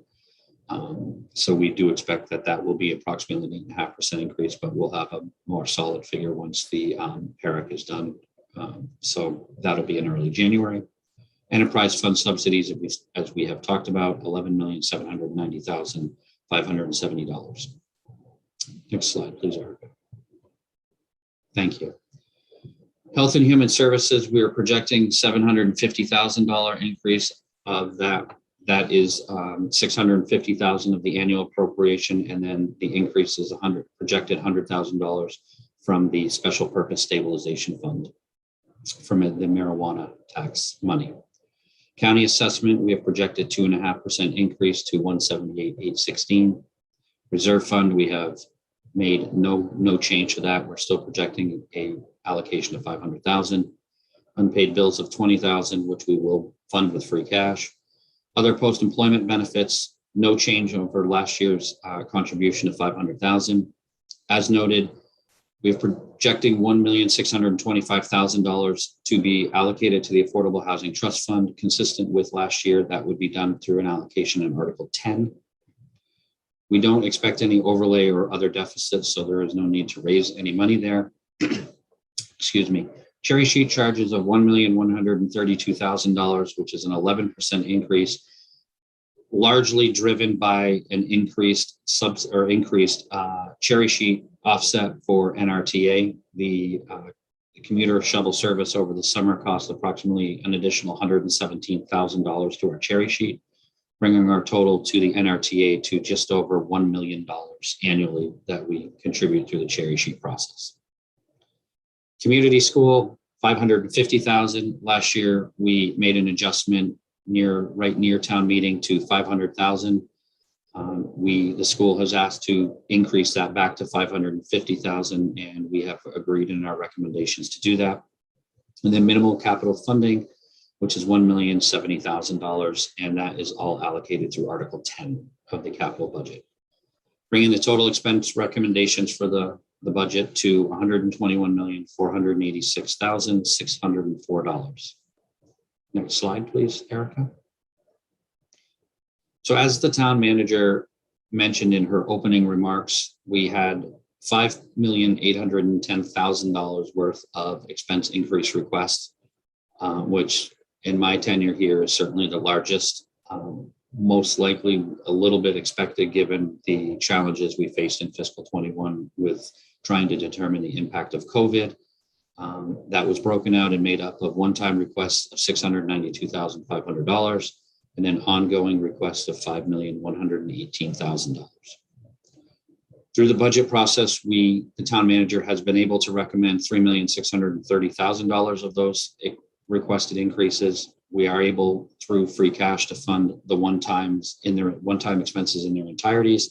so we do expect that that will be approximately an 8.5% increase, but we'll have a more solid figure once the PARAC is done. So that'll be in early January. Enterprise fund subsidies, as we have talked about, $11,790,570. Next slide, please, Erica. Thank you. Health and Human Services, we are projecting $750,000 increase of that. That is $650,000 of the annual appropriation, and then the increase is projected $100,000 from the Special Purpose Stabilization Fund from the marijuana tax money. County assessment, we have projected 2.5% increase to $178,816. Reserve fund, we have made no change to that. We're still projecting a allocation of $500,000. Unpaid bills of $20,000, which we will fund with free cash. Other post-employment benefits, no change over last year's contribution of $500,000. As noted, we're projecting $1,625,000 to be allocated to the Affordable Housing Trust Fund, consistent with last year. That would be done through an allocation in Article 10. We don't expect any overlay or other deficits, so there is no need to raise any money there. Excuse me. Cherry sheet charges of $1,132,000, which is an 11% increase, largely driven by an increased cherry sheet offset for NRTA. The commuter shuttle service over the summer cost approximately an additional $117,000 to our cherry sheet, bringing our total to the NRTA to just over $1 million annually that we contribute through the cherry sheet process. Community school, $550,000. Last year, we made an adjustment right near town meeting to $500,000. The school has asked to increase that back to $550,000, and we have agreed in our recommendations to do that. And then minimal capital funding, which is $1,070,000, and that is all allocated through Article 10 of the capital budget, bringing the total expense recommendations for the budget to $121,486,604. Next slide, please, Erica. So as the town manager mentioned in her opening remarks, we had $5,810,000 worth of expense increase requests, which in my tenure here is certainly the largest, most likely a little bit expected given the challenges we faced in fiscal 21 with trying to determine the impact of COVID. That was broken out and made up of one-time requests of $692,500 and then ongoing requests of $5,118,000. Through the budget process, the town manager has been able to recommend $3,630,000 of those requested increases. We are able, through free cash, to fund the one-time expenses in their entireties.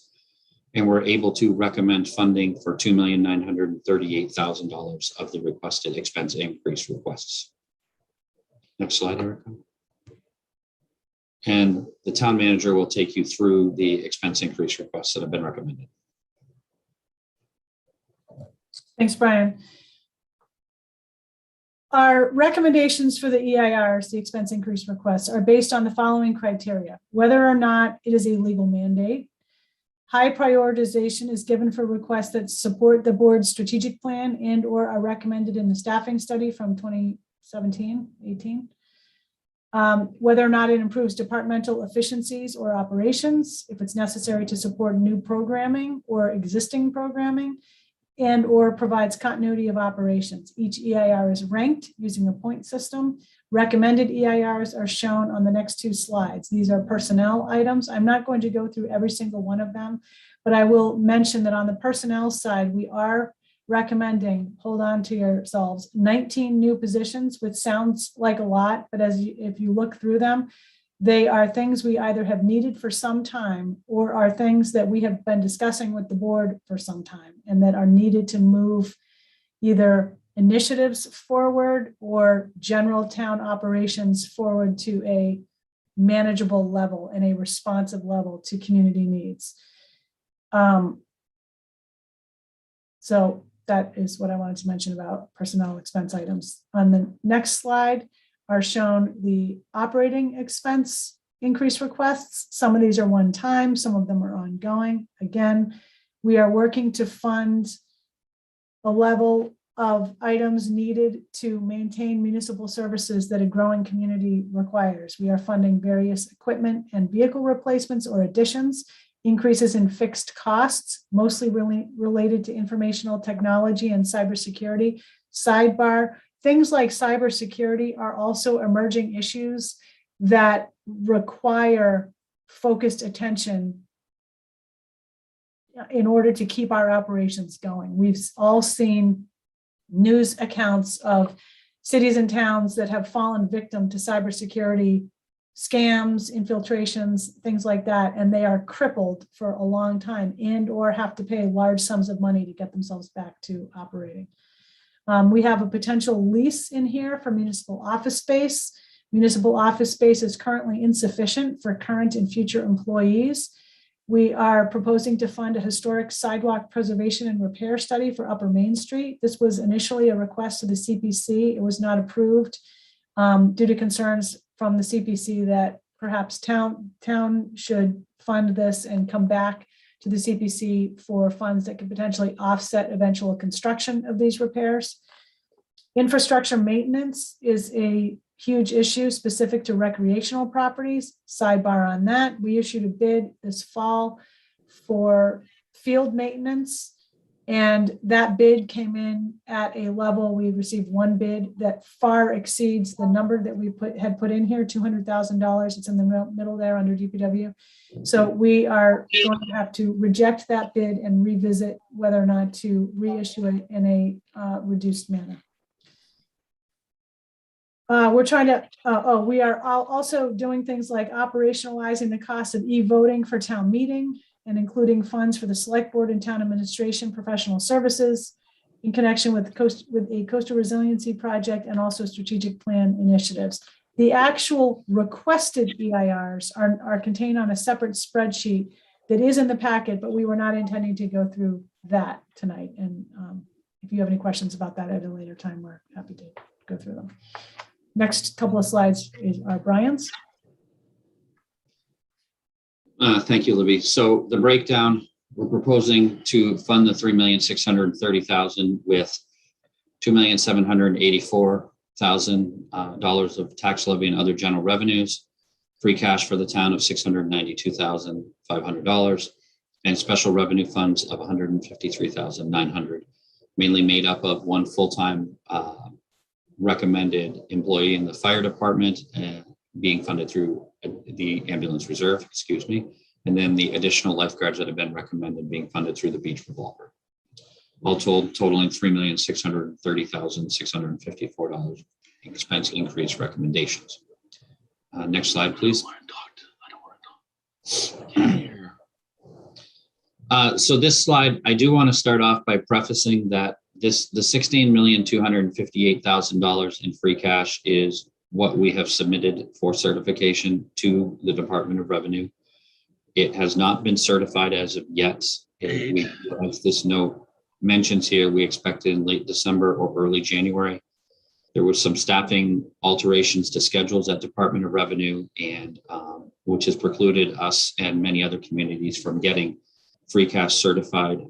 And we're able to recommend funding for $2,938,000 of the requested expense increase requests. Next slide, Erica. And the town manager will take you through the expense increase requests that have been recommended. Thanks, Brian. Our recommendations for the EIRs, the expense increase requests, are based on the following criteria: whether or not it is a legal mandate, high prioritization is given for requests that support the board's strategic plan and or are recommended in the staffing study from 2017-18. Whether or not it improves departmental efficiencies or operations, if it's necessary to support new programming or existing programming, and or provides continuity of operations. Each EIR is ranked using a point system. Recommended EIRs are shown on the next two slides. These are personnel items. I'm not going to go through every single one of them, but I will mention that on the personnel side, we are recommending, hold on to yourselves, 19 new positions, which sounds like a lot, but if you look through them, they are things we either have needed for some time or are things that we have been discussing with the board for some time and that are needed to move either initiatives forward or general town operations forward to a manageable level and a responsive level to community needs. So that is what I wanted to mention about personnel expense items. On the next slide are shown the operating expense increase requests. Some of these are one time, some of them are ongoing. Again, we are working to fund a level of items needed to maintain municipal services that a growing community requires. We are funding various equipment and vehicle replacements or additions, increases in fixed costs, mostly related to informational technology and cybersecurity. Sidebar, things like cybersecurity are also emerging issues that require focused attention in order to keep our operations going. We've all seen news accounts of cities and towns that have fallen victim to cybersecurity scams, infiltrations, things like that, and they are crippled for a long time and or have to pay large sums of money to get themselves back to operating. We have a potential lease in here for municipal office space. Municipal office space is currently insufficient for current and future employees. We are proposing to fund a historic sidewalk preservation and repair study for Upper Main Street. This was initially a request to the CPC. It was not approved due to concerns from the CPC that perhaps town should fund this and come back to the CPC for funds that could potentially offset eventual construction of these repairs. Infrastructure maintenance is a huge issue specific to recreational properties. Sidebar on that, we issued a bid this fall for field maintenance, and that bid came in at a level, we received one bid that far exceeds the number that we had put in here, $200,000. It's in the middle there under DPW. So we are going to have to reject that bid and revisit whether or not to reissue it in a reduced manner. We're trying to, we are also doing things like operationalizing the cost of e-voting for town meeting and including funds for the select board and town administration professional services in connection with a coastal resiliency project and also strategic plan initiatives. The actual requested EIRs are contained on a separate spreadsheet that is in the packet, but we were not intending to go through that tonight. And if you have any questions about that at a later time, we're happy to go through them. Next couple of slides are Brian's. Thank you, Libby. So the breakdown, we're proposing to fund the $3,630,000 with $2,784,000 of tax levy and other general revenues, free cash for the town of $692,500, and special revenue funds of $153,900, mainly made up of one full-time recommended employee in the fire department being funded through the ambulance reserve, excuse me, and then the additional lifeguards that have been recommended being funded through the beach revolver. All told, totaling $3,630,654 expense increase recommendations. Next slide, please. So this slide, I do want to start off by prefacing that the $16,258,000 in free cash is what we have submitted for certification to the Department of Revenue. It has not been certified as of yet. As this note mentions here, we expect it in late December or early January. There was some staffing alterations to schedules at Department of Revenue, and which has precluded us and many other communities from getting free cash certified.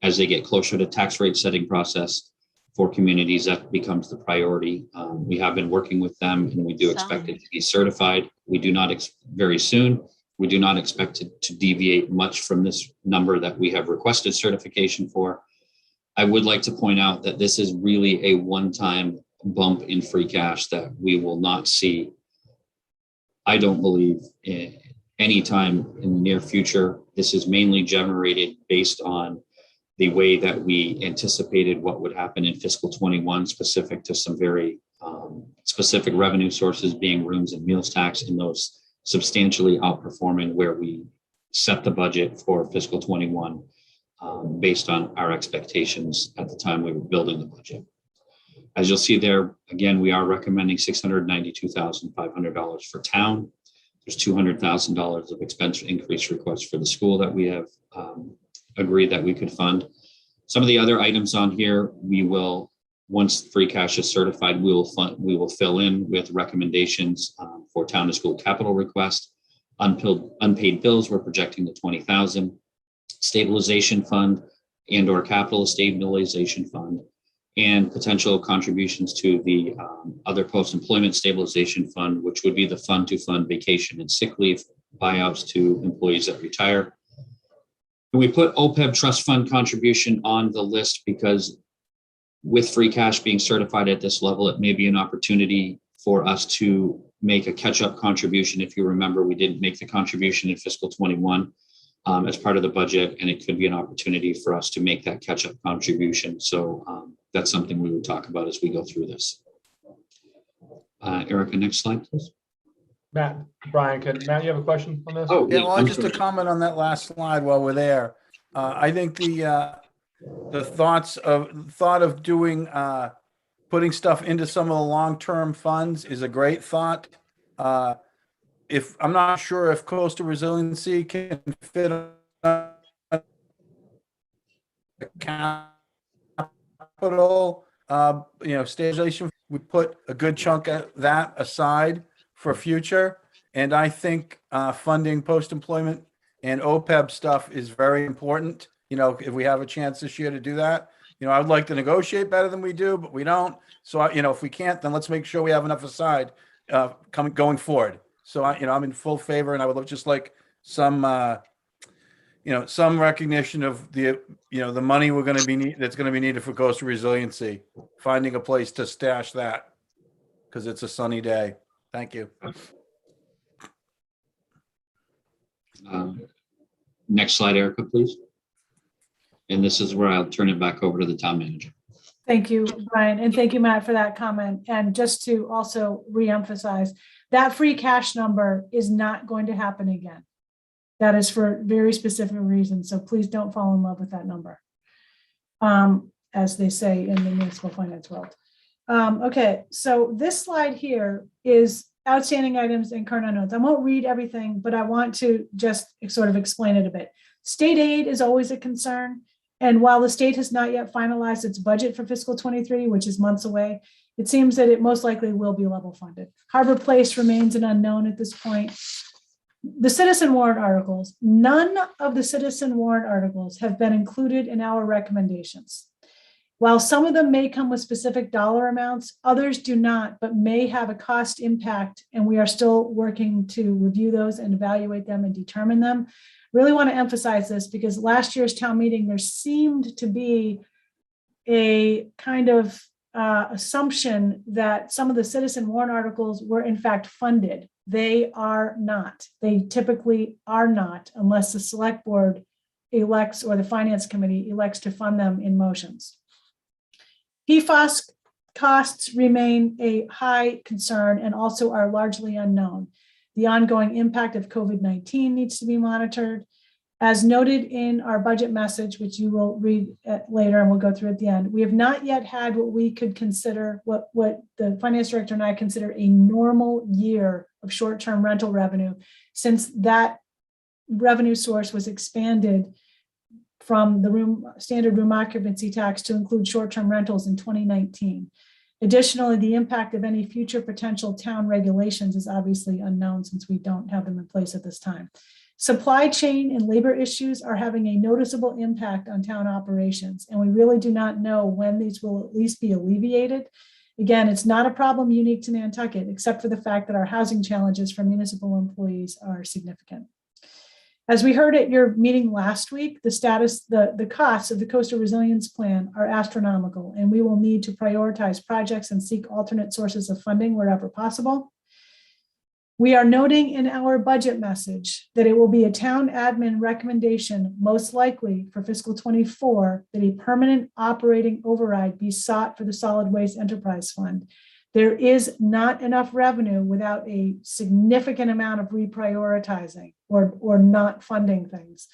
As they get closer to tax rate setting process for communities, that becomes the priority. We have been working with them, and we do expect it to be certified. We do not very soon. We do not expect it to deviate much from this number that we have requested certification for. I would like to point out that this is really a one-time bump in free cash that we will not see, I don't believe, any time in the near future. This is mainly generated based on the way that we anticipated what would happen in fiscal 21, specific to some very specific revenue sources being rooms and meals tax, and those substantially outperforming where we set the budget for fiscal 21. based on our expectations at the time we were building the budget. As you'll see there, again, we are recommending $692,500 for town. There's $200,000 of expense increase requests for the school that we have agreed that we could fund. Some of the other items on here, we will, once free cash is certified, we will fill in with recommendations for town to school capital request. Unpaid bills, we're projecting the 20,000. Stabilization fund and or capital stabilization fund, and potential contributions to the other post-employment stabilization fund, which would be the fund to fund vacation and sick leave buyouts to employees that retire. And we put OPEB trust fund contribution on the list because with free cash being certified at this level, it may be an opportunity for us to make a catch-up contribution. If you remember, we didn't make the contribution in fiscal 21 as part of the budget, and it could be an opportunity for us to make that catch-up contribution. So that's something we would talk about as we go through this. Erica, next slide, please. Matt, Brian, Matt, you have a question on this? Oh, Yeah, well, I'm just sorry. a comment on that last slide while we're there. I think the thought of doing putting stuff into some of the long-term funds is a great thought. If I'm not sure if coastal resiliency can fit capital, stabilization, we put a good chunk of that aside for future. And I think funding post-employment and OPEB stuff is very important. If we have a chance this year to do that, I would like to negotiate better than we do, but we don't. So, if we can't, then let's make sure we have enough aside going forward. So, I'm in full favor, and I would just like some, some recognition of the money that's going to be needed for coastal resiliency, finding a place to stash that because it's a sunny day. Thank you. Next slide, Erica, please. And this is where I'll turn it back over to the town manager. Thank you, Brian, and thank you, Matt, for that comment. And just to also reemphasize, that free cash number is not going to happen again. That is for very specific reasons. So please don't fall in love with that number, as they say in the municipal finance world. Okay, so this slide here is outstanding items and current unknowns. I won't read everything, but I want to just sort of explain it a bit. State aid is always a concern. And while the state has not yet finalized its budget for fiscal 23, which is months away, it seems that it most likely will be level funded. Harbor Place remains an unknown at this point. The citizen warrant articles, none of the citizen warrant articles have been included in our recommendations. While some of them may come with specific dollar amounts, others do not, but may have a cost impact, and we are still working to review those and evaluate them and determine them. Really want to emphasize this because last year's town meeting, there seemed to be a kind of assumption that some of the citizen warrant articles were in fact funded. They are not. They typically are not unless the select board elects or the finance committee elects to fund them in motions. PFAS costs remain a high concern and also are largely unknown. The ongoing impact of COVID-19 needs to be monitored. As noted in our budget message, which you will read later and we'll go through at the end, we have not yet had what we could consider, what the finance director and I consider a normal year of short-term rental revenue since that revenue source was expanded from the standard room occupancy tax to include short-term rentals in 2019. Additionally, the impact of any future potential town regulations is obviously unknown since we don't have them in place at this time. Supply chain and labor issues are having a noticeable impact on town operations, and we really do not know when these will at least be alleviated. Again, it's not a problem unique to Nantucket, except for the fact that our housing challenges for municipal employees are significant. As we heard at your meeting last week, the costs of the Coastal Resilience Plan are astronomical, and we will need to prioritize projects and seek alternate sources of funding wherever possible. We are noting in our budget message that it will be a town admin recommendation, most likely for fiscal 24, that a permanent operating override be sought for the Solid Waste Enterprise Fund. There is not enough revenue without a significant amount of reprioritizing or not funding things.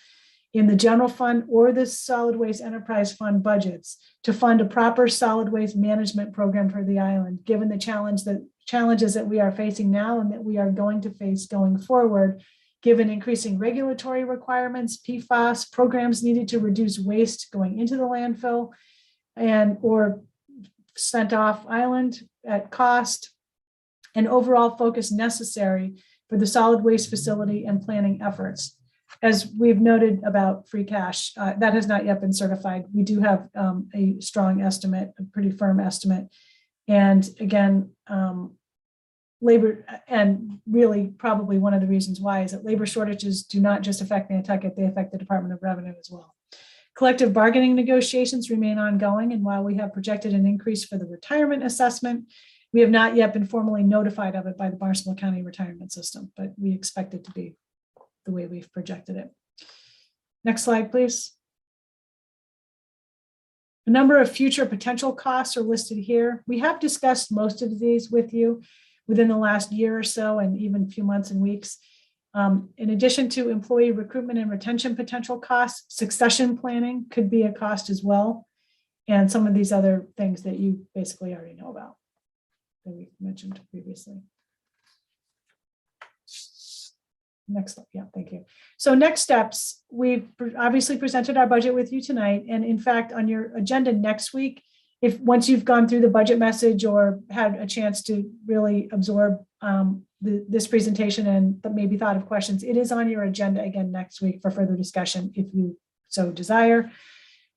in the general fund or the solid waste enterprise fund budgets to fund a proper solid waste management program for the island, given the challenges that we are facing now and that we are going to face going forward, given increasing regulatory requirements, PFAS, programs needed to reduce waste going into the landfill and or sent off island at cost, and overall focus necessary for the solid waste facility and planning efforts. As we've noted about free cash, that has not yet been certified. We do have a strong estimate, a pretty firm estimate. And again, labor, and really probably one of the reasons why is that labor shortages do not just affect Nantucket, they affect the Department of Revenue as well. Collective bargaining negotiations remain ongoing, and while we have projected an increase for the retirement assessment, we have not yet been formally notified of it by the Barnstable County retirement system, but we expect it to be the way we've projected it. Next slide, please. A number of future potential costs are listed here. We have discussed most of these with you within the last year or so, and even a few months and weeks. In addition to employee recruitment and retention potential costs, succession planning could be a cost as well. And some of these other things that you basically already know about that we've mentioned previously. Next slide. Yeah, thank you. So next steps, we've obviously presented our budget with you tonight. And in fact, on your agenda next week, if once you've gone through the budget message or had a chance to really absorb this presentation and maybe thought of questions, it is on your agenda again next week for further discussion if you so desire.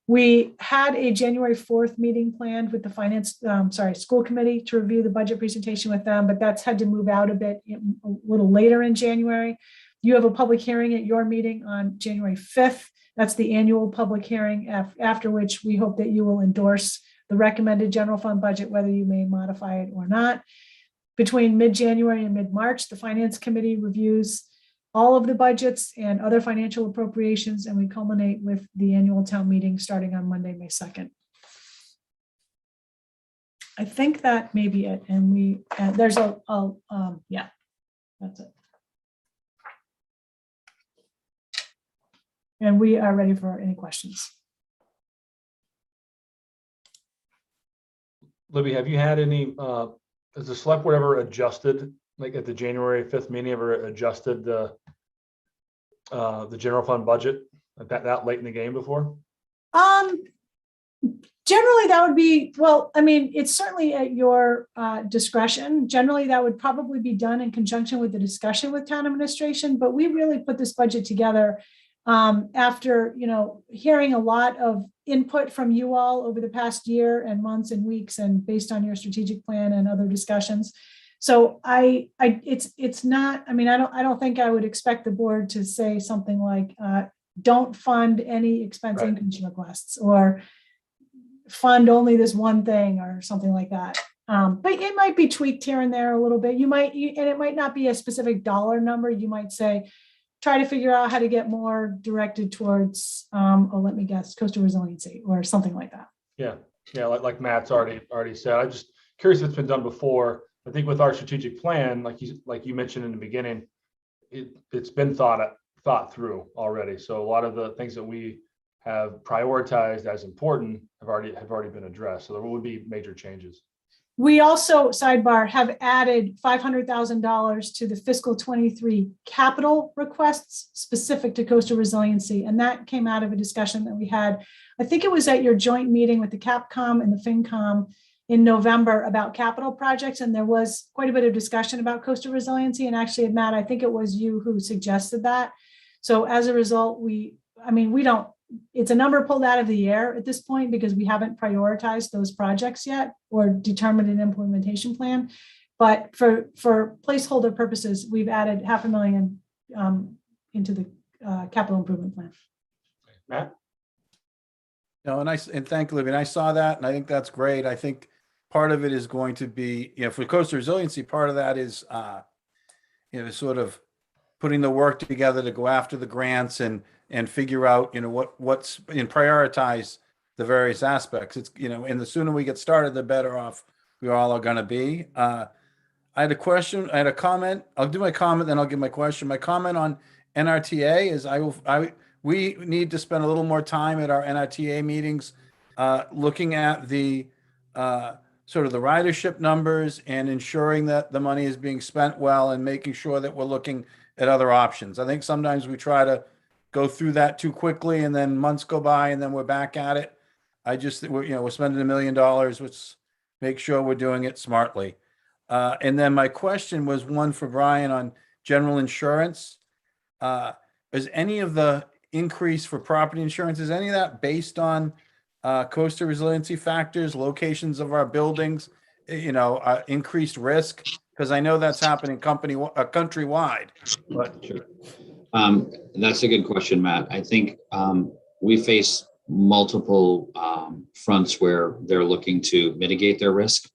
We had a January 4th meeting planned with the school committee to review the budget presentation with them, but that's had to move out a bit, a little later in January. You have a public hearing at your meeting on January 5th. That's the annual public hearing, after which we hope that you will endorse the recommended general fund budget, whether you may modify it or not. Between mid-January and mid-March, the Finance Committee reviews all of the budgets and other financial appropriations, and we culminate with the annual town meeting starting on Monday, May 2nd. I think that may be it. And there's yeah, that's it. And we are ready for any questions. Libby, have you had any, has the select board ever adjusted, like at the January 5th meeting, ever adjusted the general fund budget that late in the game before? Generally that would be, well, I mean, it's certainly at your discretion. Generally that would probably be done in conjunction with the discussion with town administration, but we really put this budget together after, hearing a lot of input from you all over the past year and months and weeks, and based on your strategic plan and other discussions. So it's not, I mean, I don't think I would expect the board to say something like, don't fund any expense increase requests or fund only this one thing or something like that. But it might be tweaked here and there a little bit. And it might not be a specific dollar number. You might say, try to figure out how to get more directed towards, let me guess, coastal resiliency or something like that. Yeah, like Matt's already said. I'm just curious if it's been done before. I think with our strategic plan, like you mentioned in the beginning, it's been thought through already. So a lot of the things that we have prioritized as important have already been addressed. So there would be major changes. We also, sidebar, have added $500,000 to the fiscal 23 capital requests specific to coastal resiliency. And that came out of a discussion that we had, I think it was at your joint meeting with the CAPCOM and the FinCom in November about capital projects. And there was quite a bit of discussion about coastal resiliency. And actually, Matt, I think it was you who suggested that. So as a result, it's a number pulled out of the air at this point because we haven't prioritized those projects yet or determined an implementation plan. But for placeholder purposes, we've added $500,000 into the capital improvement plan. Matt? No, and thank you, Libby. And I saw that, and I think that's great. I think part of it is going to be, for coastal resiliency, part of that is, sort of putting the work together to go after the grants and figure out, what's and prioritize the various aspects. It's, and the sooner we get started, the better off we all are going to be. I had a question. I had a comment. I'll do my comment, then I'll give my question. My comment on NRTA is we need to spend a little more time at our NRTA meetings, looking at the, sort of the ridership numbers and ensuring that the money is being spent well and making sure that we're looking at other options. I think sometimes we try to go through that too quickly and then months go by and then we're back at it. I just, we're spending $1 million, let's make sure we're doing it smartly. And then my question was one for Brian on general insurance. Is any of the increase for property insurance, is any of that based on coastal resiliency factors, locations of our buildings, increased risk? Because I know that's happening countrywide. But Sure. That's a good question, Matt. I think we face multiple fronts where they're looking to mitigate their risk.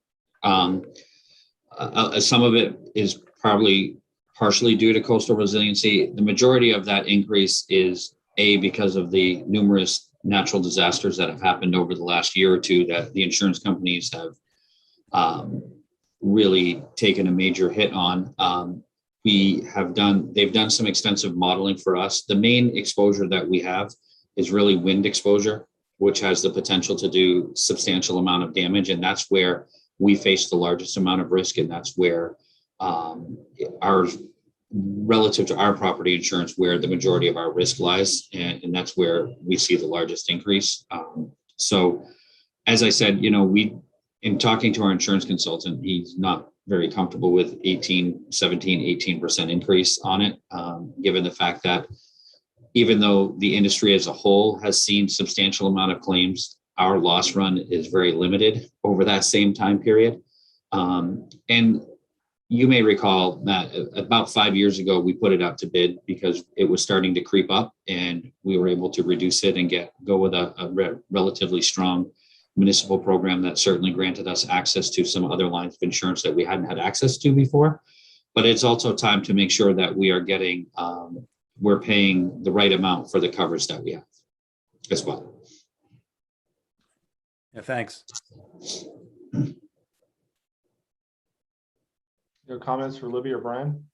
Some of it is probably partially due to coastal resiliency. The majority of that increase is because of the numerous natural disasters that have happened over the last year or two that the insurance companies have really taken a major hit on. They've done some extensive modeling for us. The main exposure that we have is really wind exposure, which has the potential to do substantial amount of damage. And that's where we face the largest amount of risk. And that's where relative to our property insurance, where the majority of our risk lies. And that's where we see the largest increase. So as I said, in talking to our insurance consultant, he's not very comfortable with 18% increase on it, given the fact that even though the industry as a whole has seen substantial amount of claims, our loss run is very limited over that same time period. And you may recall that about 5 years ago, we put it out to bid because it was starting to creep up, and we were able to reduce it and go with a relatively strong municipal program that certainly granted us access to some other lines of insurance that we hadn't had access to before. But it's also time to make sure that we are getting, we're paying the right amount for the coverage that we have as well. Yeah, thanks. Your comments for Libby or Brian?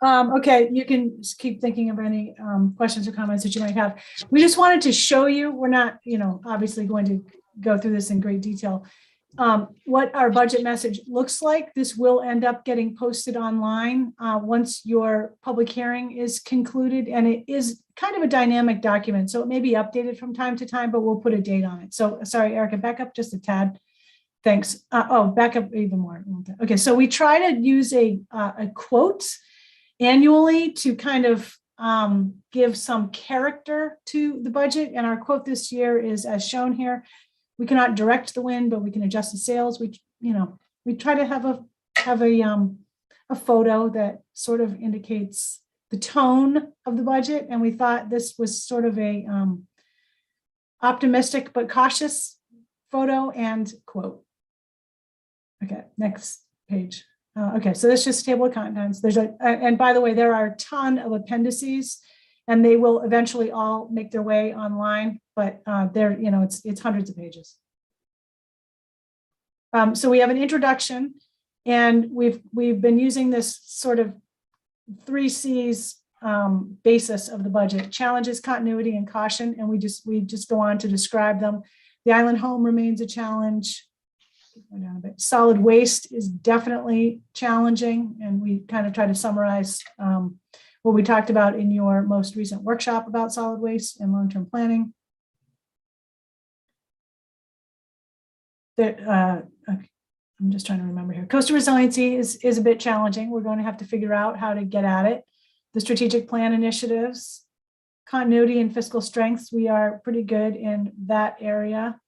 Okay, you can just keep thinking of any questions or comments that you might have. We just wanted to show you, we're not, obviously going to go through this in great detail, what our budget message looks like. This will end up getting posted online once your public hearing is concluded, and it is kind of a dynamic document, so it may be updated from time to time, but we'll put a date on it. So sorry, Erica, back up just a tad. Thanks. Back up even more. Okay, so we try to use a quote annually to kind of give some character to the budget. And our quote this year is as shown here: "We cannot direct the wind, but we can adjust the sails." We try to have a photo that sort of indicates the tone of the budget. And we thought this was sort of a optimistic but cautious photo and quote. Okay, next page. Okay, so that's just table of contents. And by the way, there are a ton of appendices, and they will eventually all make their way online, but it's hundreds of pages. So we have an introduction, and we've been using this sort of 3 C's basis of the budget: challenges, continuity, and caution. And we just go on to describe them. The island home remains a challenge. Down a bit. Solid waste is definitely challenging, and we kind of try to summarize what we talked about in your most recent workshop about solid waste and long-term planning. I'm just trying to remember here. Coastal resiliency is a bit challenging. We're going to have to figure out how to get at it. The strategic plan initiatives, continuity and fiscal strengths, we are pretty good in that area.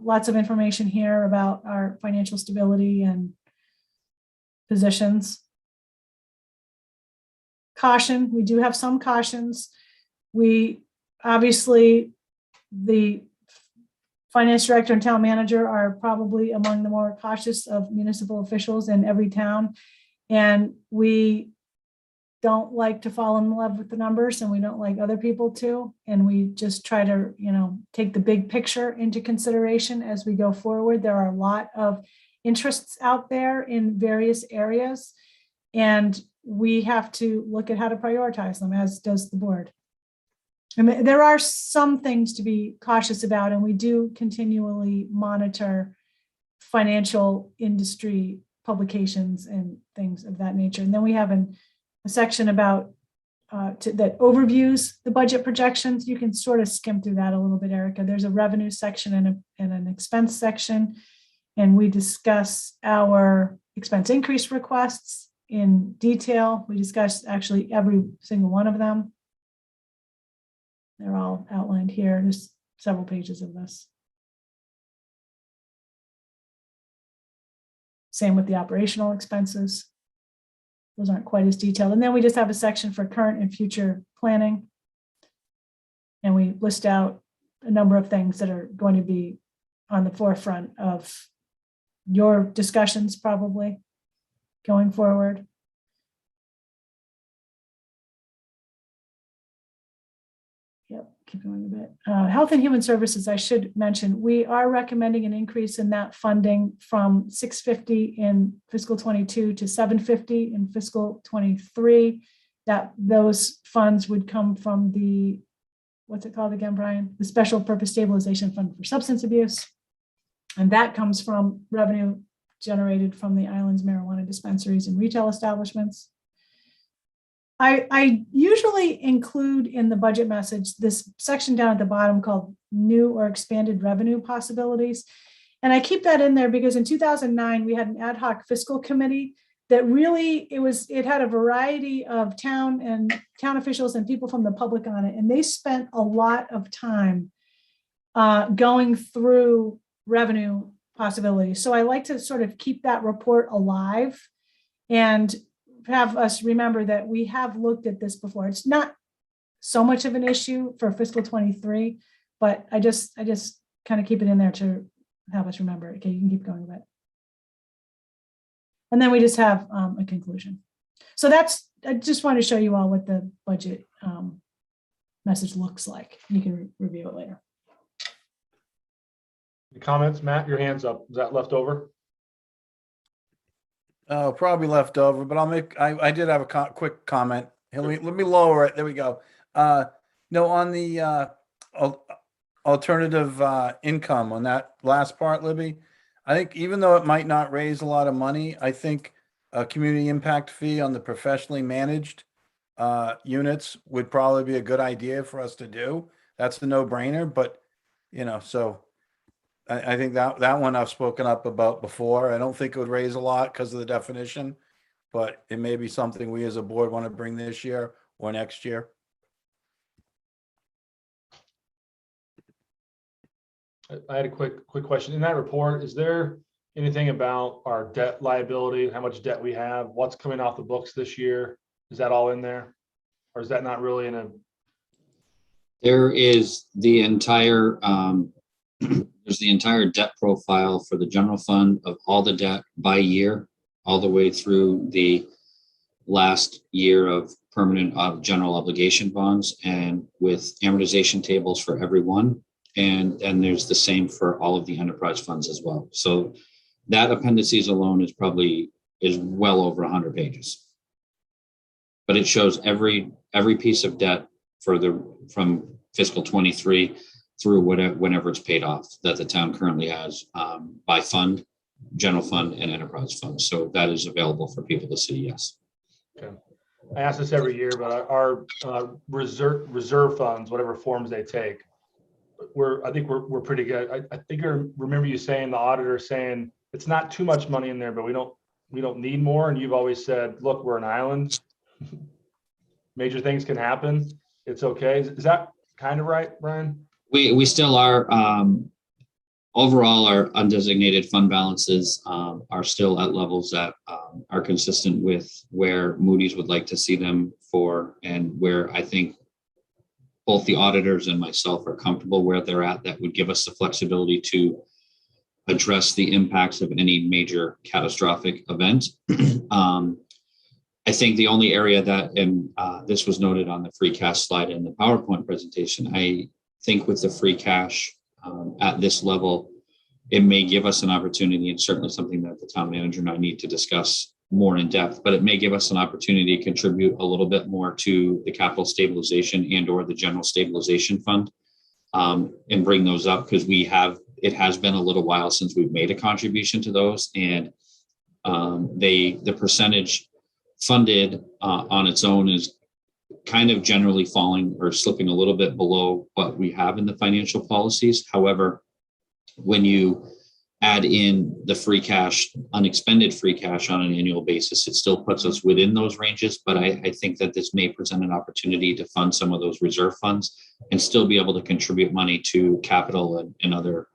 Lots of information here about our financial stability and positions. Caution, we do have some cautions. We obviously, the finance director and town manager are probably among the more cautious of municipal officials in every town. And we don't like to fall in love with the numbers, and we don't like other people to. And we just try to, take the big picture into consideration as we go forward. There are a lot of interests out there in various areas. And we have to look at how to prioritize them, as does the board. I mean, there are some things to be cautious about, and we do continually monitor financial industry publications and things of that nature. And then we have a section about that overviews the budget projections. You can sort of skim through that a little bit, Erica. There's a revenue section and an expense section, and we discuss our expense increase requests in detail. We discuss actually every single one of them. They're all outlined here. There's several pages of this. Same with the operational expenses. Those aren't quite as detailed. And then we just have a section for current and future planning. And we list out a number of things that are going to be on the forefront of your discussions probably going forward. Yep, keep going a bit. Health and Human Services, I should mention, we are recommending an increase in that funding from $650 in fiscal 22 to $750 in fiscal 23. That those funds would come from the, what's it called again, Brian? The Special Purpose Stabilization Fund for Substance Abuse. And that comes from revenue generated from the island's marijuana dispensaries and retail establishments. I usually include in the budget message this section down at the bottom called new or expanded revenue possibilities. And I keep that in there because in 2009, we had an ad hoc fiscal committee that really, it had a variety of town officials and people from the public on it. And they spent a lot of time going through revenue possibilities. So I like to sort of keep that report alive and have us remember that we have looked at this before. It's not so much of an issue for fiscal 23, but I just kind of keep it in there to have us remember. Okay, you can keep going with it. And then we just have a conclusion. So I just want to show you all what the budget message looks like. You can review it later. Any comments? Matt, your hand's up. Is that left over? Oh, probably left over, but I did have a quick comment. Let me lower it. There we go. No, on the alternative income on that last part, Libby, I think even though it might not raise a lot of money, I think a community impact fee on the professionally managed units would probably be a good idea for us to do. That's the no-brainer, but so I think that one I've spoken up about before. I don't think it would raise a lot because of the definition, but it may be something we as a board want to bring this year or next year. I had a quick question. In that report, is there anything about our debt liability, how much debt we have, what's coming off the books this year? Is that all in there? Or is that not really in a? There is the entire there's the entire debt profile for the general fund of all the debt by year, all the way through the last year of permanent general obligation bonds, and with amortization tables for every one. And there's the same for all of the enterprise funds as well. So that appendices alone is well over 100 pages. But it shows every piece of debt from fiscal 23 through whenever it's paid off that the town currently has by fund, general fund, and enterprise fund. So that is available for people to see, yes. Okay. I ask this every year, but our reserve funds, whatever forms they take, I think we're pretty good. I think I remember you saying, the auditor saying, it's not too much money in there, but we don't need more. And you've always said, look, we're an island. Major things can happen. It's okay. Is that kind of right, Brian? We still are, overall, our undesignated fund balances are still at levels that are consistent with where Moody's would like to see them for, and where I think both the auditors and myself are comfortable where they're at. That would give us the flexibility to address the impacts of any major catastrophic event. I think the only area that, and this was noted on the free cash slide in the PowerPoint presentation, I think with the free cash at this level, it may give us an opportunity, and certainly something that the town manager and I need to discuss more in depth, but it may give us an opportunity to contribute a little bit more to the capital stabilization and or the general stabilization fund, and bring those up, because it has been a little while since we've made a contribution to those, and the percentage funded on its own is kind of generally falling or slipping a little bit below what we have in the financial policies. However, when you add in the free cash, unexpended free cash on an annual basis, it still puts us within those ranges. But I think that this may present an opportunity to fund some of those reserve funds and still be able to contribute money to capital and other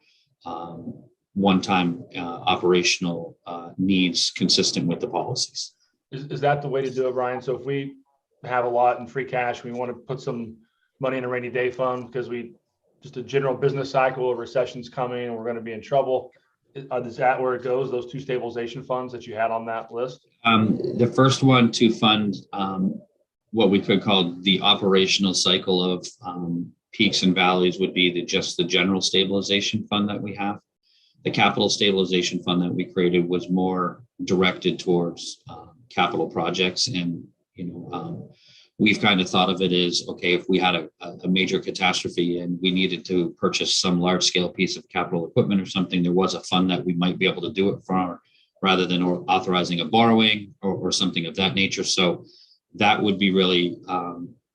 one-time operational needs consistent with the policies. Is that the way to do it, Brian? So if we have a lot in free cash, we want to put some money in a rainy day fund because just a general business cycle of recession's coming and we're going to be in trouble. Is that where it goes, those two stabilization funds that you had on that list? The first one to fund what we could call the operational cycle of peaks and valleys would be just the general stabilization fund that we have. The capital stabilization fund that we created was more directed towards capital projects. And, we've kind of thought of it as, okay, if we had a major catastrophe and we needed to purchase some large scale piece of capital equipment or something, there was a fund that we might be able to do it from, rather than authorizing a borrowing or something of that nature. So that would be really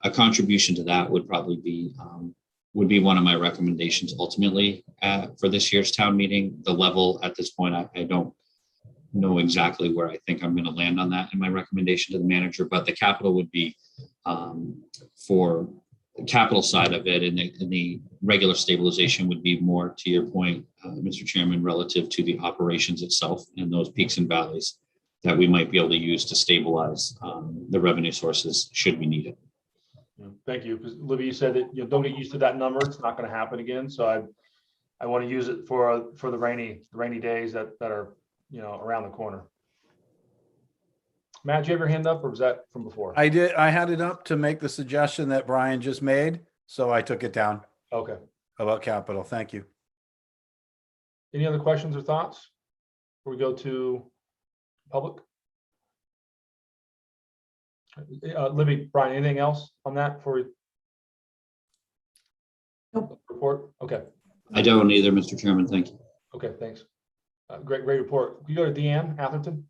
a contribution to that would probably be one of my recommendations ultimately for this year's town meeting. The level at this point, I don't know exactly where I think I'm going to land on that in my recommendation to the manager, but the capital would be for the capital side of it, and the regular stabilization would be more to your point, Mr. Chairman, relative to the operations itself and those peaks and valleys that we might be able to use to stabilize the revenue sources should we need it. Thank you. Because Libby, you said that don't get used to that number. It's not going to happen again. So I want to use it for the rainy days that are around the corner. Matt, do you have your hand up, or was that from before? I did. I had it up to make the suggestion that Brian just made, so I took it down. Okay. About capital. Thank you. Any other questions or thoughts before we go to public? Libby, Brian, anything else on that before we report? Okay. I don't either, Mr. Chairman. Thank you. Okay, thanks. Great report. Can you go to Deanne Atherton?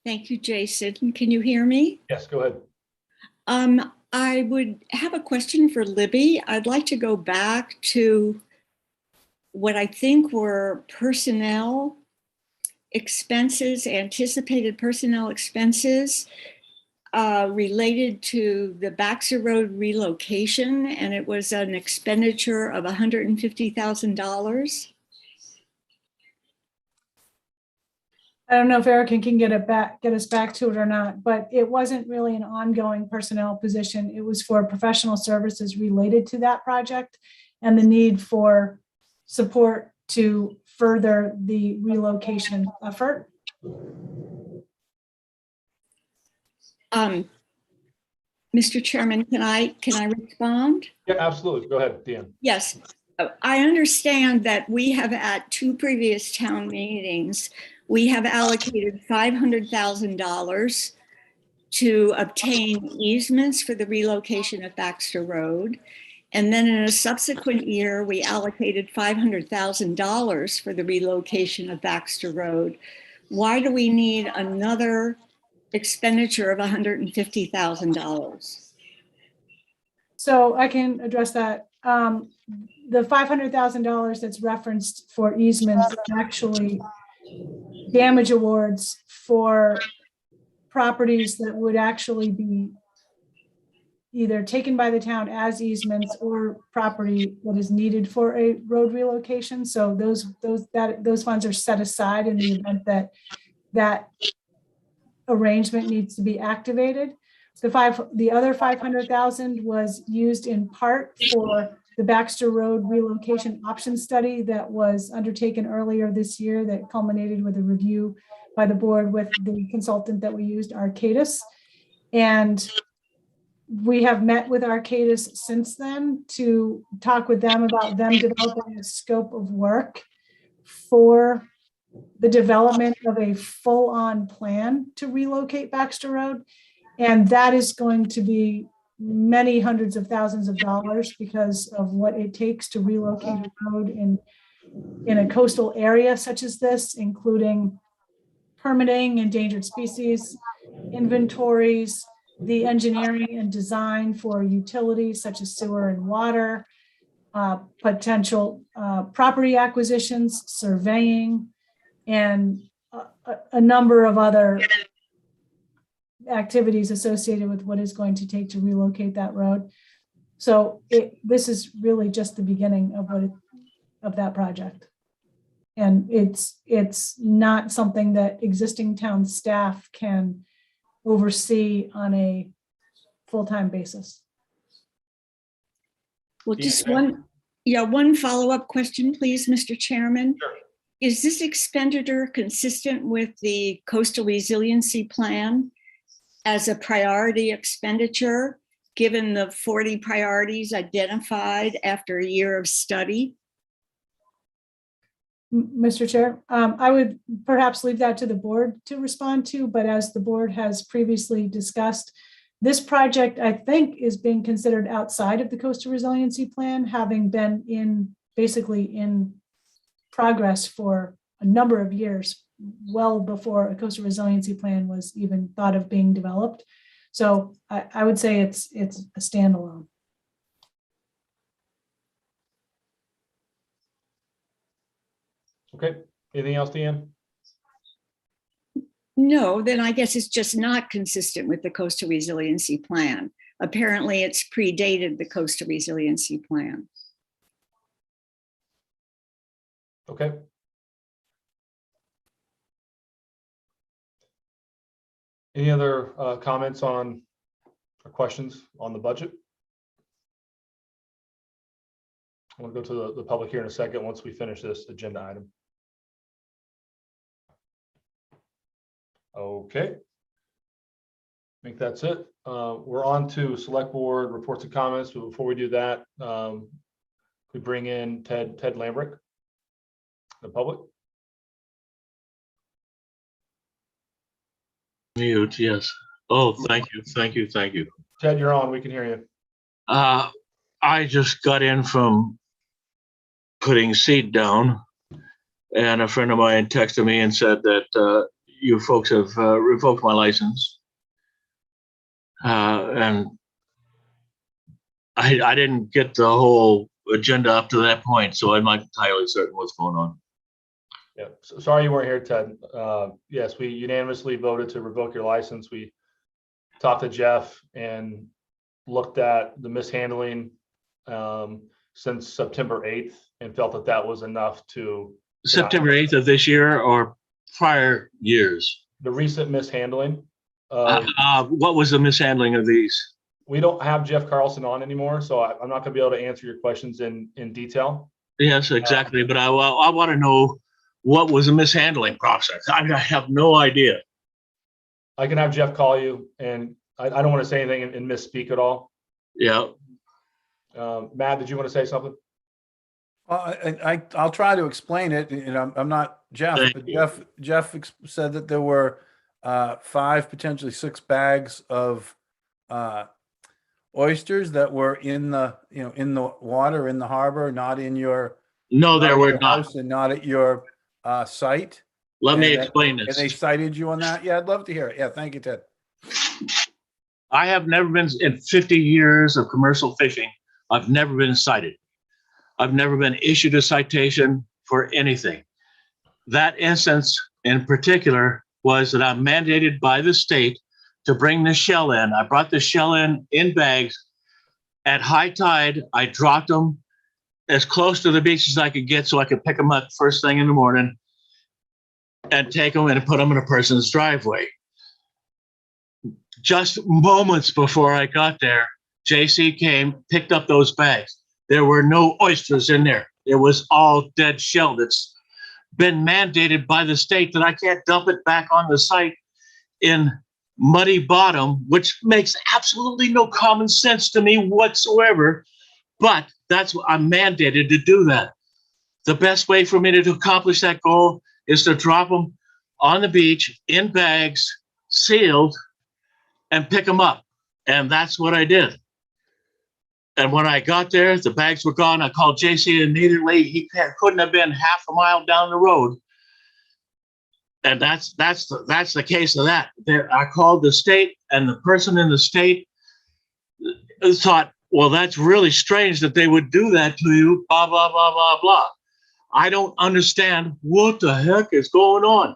Thank you, Jason. Can you hear me? Yes, go ahead. I would have a question for Libby. I'd like to go back to what I think were personnel expenses, anticipated personnel expenses related to the Baxter Road relocation, and it was an expenditure of $150,000. I don't know if Erica can get us back to it or not, but it wasn't really an ongoing personnel position. It was for professional services related to that project and the need for support to further the relocation effort. Mr. Chairman, can I respond? Yeah, absolutely. Go ahead, Deanne. Yes, I understand that we have at two previous town meetings, we have allocated $500,000 to obtain easements for the relocation of Baxter Road. And then in a subsequent year, we allocated $500,000 for the relocation of Baxter Road. Why do we need another expenditure of $150,000? So I can address that. The $500,000 that's referenced for easements is actually damage awards for properties that would actually be either taken by the town as easements or property that is needed for a road relocation. So those funds are set aside in the event that arrangement needs to be activated. The other 500,000 was used in part for the Baxter Road relocation option study that was undertaken earlier this year that culminated with a review by the board with the consultant that we used, Arcadis. And We have met with Arcadis since then to talk with them about them developing a scope of work for the development of a full-on plan to relocate Baxter Road. And that is going to be many hundreds of thousands of dollars because of what it takes to relocate a road in a coastal area such as this, including permitting, endangered species, inventories, the engineering and design for utilities such as sewer and water, potential property acquisitions, surveying, and a number of other activities associated with what is going to take to relocate that road. So this is really just the beginning of that project. And it's not something that existing town staff can oversee on a full-time basis. Well, just one follow-up question, please, Mr. Chairman. Sure. Is this expenditure consistent with the coastal resiliency plan as a priority expenditure, given the 40 priorities identified after a year of study? Mr. Chair, I would perhaps leave that to the board to respond to, but as the board has previously discussed, this project, I think, is being considered outside of the coastal resiliency plan, having been basically in progress for a number of years, well before a coastal resiliency plan was even thought of being developed. So I would say it's a standalone. Okay, anything else, Deanne? No, then I guess it's just not consistent with the coastal resiliency plan. Apparently it's predated the coastal resiliency plan. Okay. Any other comments on or questions on the budget? We'll go to the public here in a second once we finish this agenda item. Okay. I think that's it. We're on to select board reports and comments, but before we do that, we bring in Ted Lambrick, the public. Mute, yes. Oh, thank you. Ted, you're on. We can hear you. I just got in from putting seed down, and a friend of mine texted me and said that you folks have revoked my license. And I didn't get the whole agenda up to that point, so I'm not entirely certain what's going on. Yeah, so sorry you weren't here, Ted. Yes, we unanimously voted to revoke your license. We talked to Jeff and looked at the mishandling since September 8th and felt that that was enough to. September 8th of this year or prior years? The recent mishandling. What was the mishandling of these? We don't have Jeff Carlson on anymore, so I'm not going to be able to answer your questions in detail. Yes, exactly. But I want to know what was the mishandling process. I have no idea. I can have Jeff call you, and I don't want to say anything and misspeak at all. Yeah. Matt, did you want to say something? Well, I'll try to explain it. You know, I'm not Jeff, but Jeff said that there were 5, potentially 6 bags of oysters that were in the water in the harbor, not in your. No, there were not. And not at your site. Let me explain this. And they cited you on that? Yeah, I'd love to hear it. Yeah, thank you, Ted. I have never been, in 50 years of commercial fishing, I've never been cited. I've never been issued a citation for anything. That instance in particular was that I'm mandated by the state to bring the shell in. I brought the shell in bags. At high tide, I dropped them as close to the beach as I could get so I could pick them up first thing in the morning and take them and put them in a person's driveway. Just moments before I got there, JC came, picked up those bags. There were no oysters in there. It was all dead shell. That's been mandated by the state that I can't dump it back on the site in muddy bottom, which makes absolutely no common sense to me whatsoever. But that's what I'm mandated to do that. The best way for me to accomplish that goal is to drop them on the beach in bags, sealed, and pick them up. And that's what I did. And when I got there, the bags were gone. I called JC immediately. He couldn't have been half a mile down the road. And that's the case of that. I called the state, and the person in the state thought, well, that's really strange that they would do that to you, blah, blah, blah, blah, blah. I don't understand what the heck is going on,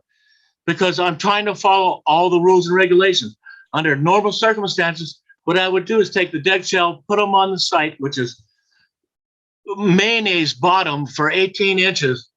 because I'm trying to follow all the rules and regulations. Under normal circumstances, what I would do is take the deck shell, put them on the site, which is mayonnaise bottom for 18 inches,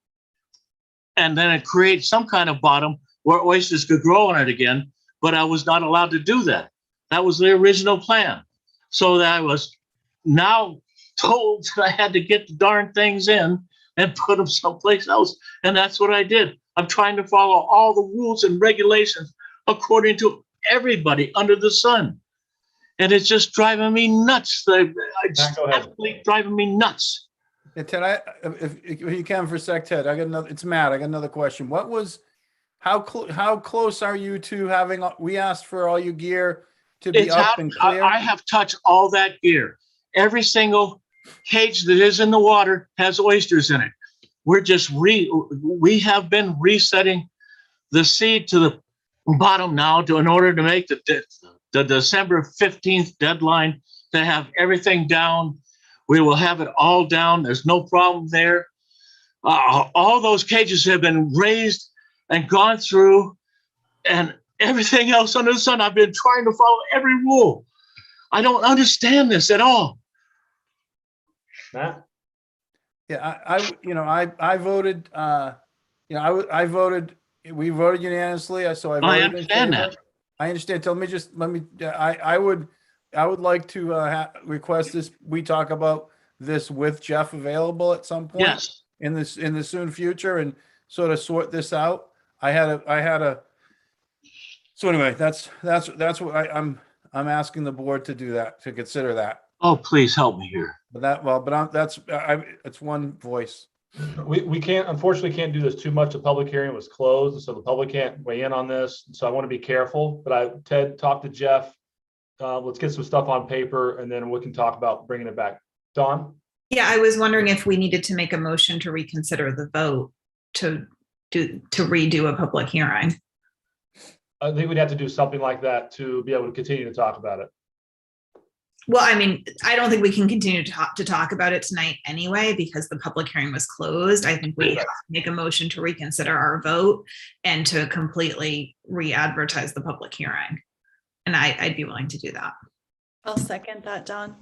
and then it creates some kind of bottom where oysters could grow on it again. But I was not allowed to do that. That was the original plan. So that I was now told that I had to get the darn things in and put them someplace else. And that's what I did. I'm trying to follow all the rules and regulations according to everybody under the sun. And it's just driving me nuts. It's absolutely driving me nuts. Yeah, Ted, if you can for a sec, Ted, I got another. It's Matt. I got another question. How close are you to having? We asked for all your gear to be up and clear. I have touched all that gear. Every single cage that is in the water has oysters in it. We're just we have been resetting the seed to the bottom now in order to make the December 15th deadline to have everything down. We will have it all down. There's no problem there. All those cages have been raised and gone through, and everything else under the sun. I've been trying to follow every rule. I don't understand this at all. Matt? Yeah, I voted. I voted. We voted unanimously. So I voted. I understand that. I understand. I would like to request this. We talk about this with Jeff available at some point. Yes. In the soon future, and sort of sort this out. So anyway, that's what I'm asking the board to do, that, to consider that. Oh, please help me here. It's one voice. We unfortunately can't do this too much. The public hearing was closed, so the public can't weigh in on this. So I want to be careful, but Ted, talk to Jeff. Let's get some stuff on paper, and then we can talk about bringing it back. Dawn? Yeah, I was wondering if we needed to make a motion to reconsider the vote to redo a public hearing. I think we'd have to do something like that to be able to continue to talk about it. Well, I mean, I don't think we can continue to talk about it tonight anyway, because the public hearing was closed. I think we have to make a motion to reconsider our vote and to completely re-advertise the public hearing. And I'd be willing to do that. I'll second that, Dawn.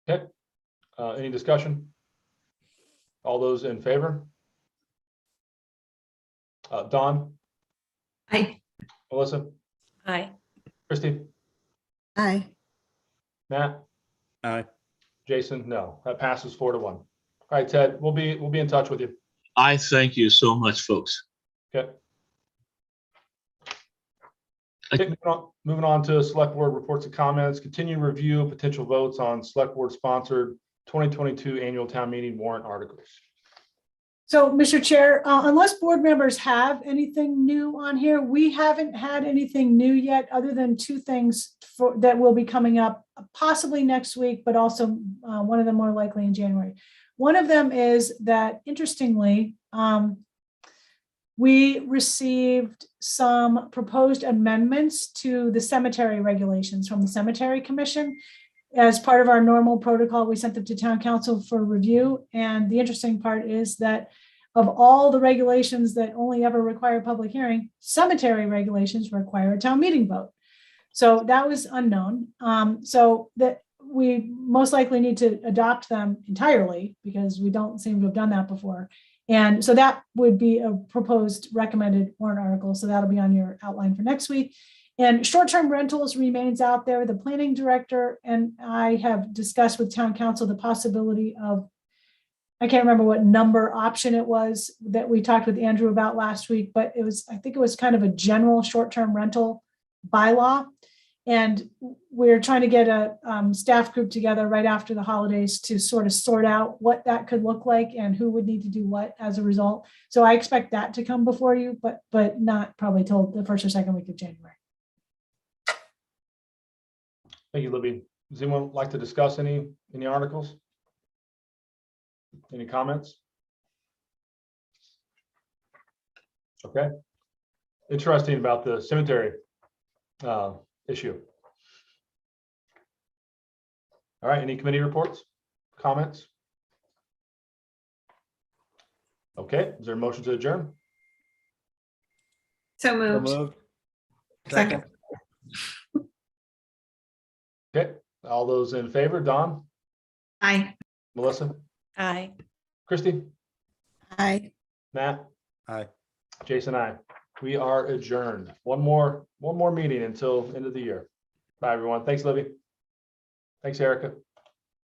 Okay. Any discussion? All those in favor? Dawn? Aye. Melissa? Aye. Christy? Aye. Matt? Aye. Jason? No. That passes 4-1. All right, Ted, we'll be in touch with you. I thank you so much, folks. Okay. Moving on to select board reports and comments. Continue review of potential votes on select board sponsored 2022 annual town meeting warrant articles. So, Mr. Chair, unless board members have anything new on here, we haven't had anything new yet, other than two things that will be coming up possibly next week, but also one of them more likely in January. One of them is that, interestingly, we received some proposed amendments to the cemetery regulations from the Cemetery Commission. As part of our normal protocol, we sent them to town council for review. And the interesting part is that of all the regulations that only ever require a public hearing, cemetery regulations require a town meeting vote. So that was unknown. So that we most likely need to adopt them entirely, because we don't seem to have done that before. And so that would be a proposed recommended warrant article. So that'll be on your outline for next week. And short-term rentals remains out there. The planning director and I have discussed with town council the possibility of I can't remember what number option it was that we talked with Andrew about last week, but I think it was kind of a general short-term rental bylaw. And we're trying to get a staff group together right after the holidays to sort of sort out what that could look like and who would need to do what as a result. So I expect that to come before you, but not probably till the first or second week of January. Thank you, Libby. Does anyone like to discuss any articles? Any comments? Okay. Interesting about the cemetery issue. All right, any committee reports, comments? Okay, is there a motion to adjourn? So So moved. moved. Second. Okay, all those in favor, Don, Aye. Melissa, Aye. Christy, Aye. Matt, Aye. Jason, I. We are adjourned. One more meeting until end of the year. Bye, everyone. Thanks, Libby. Thanks, Erica.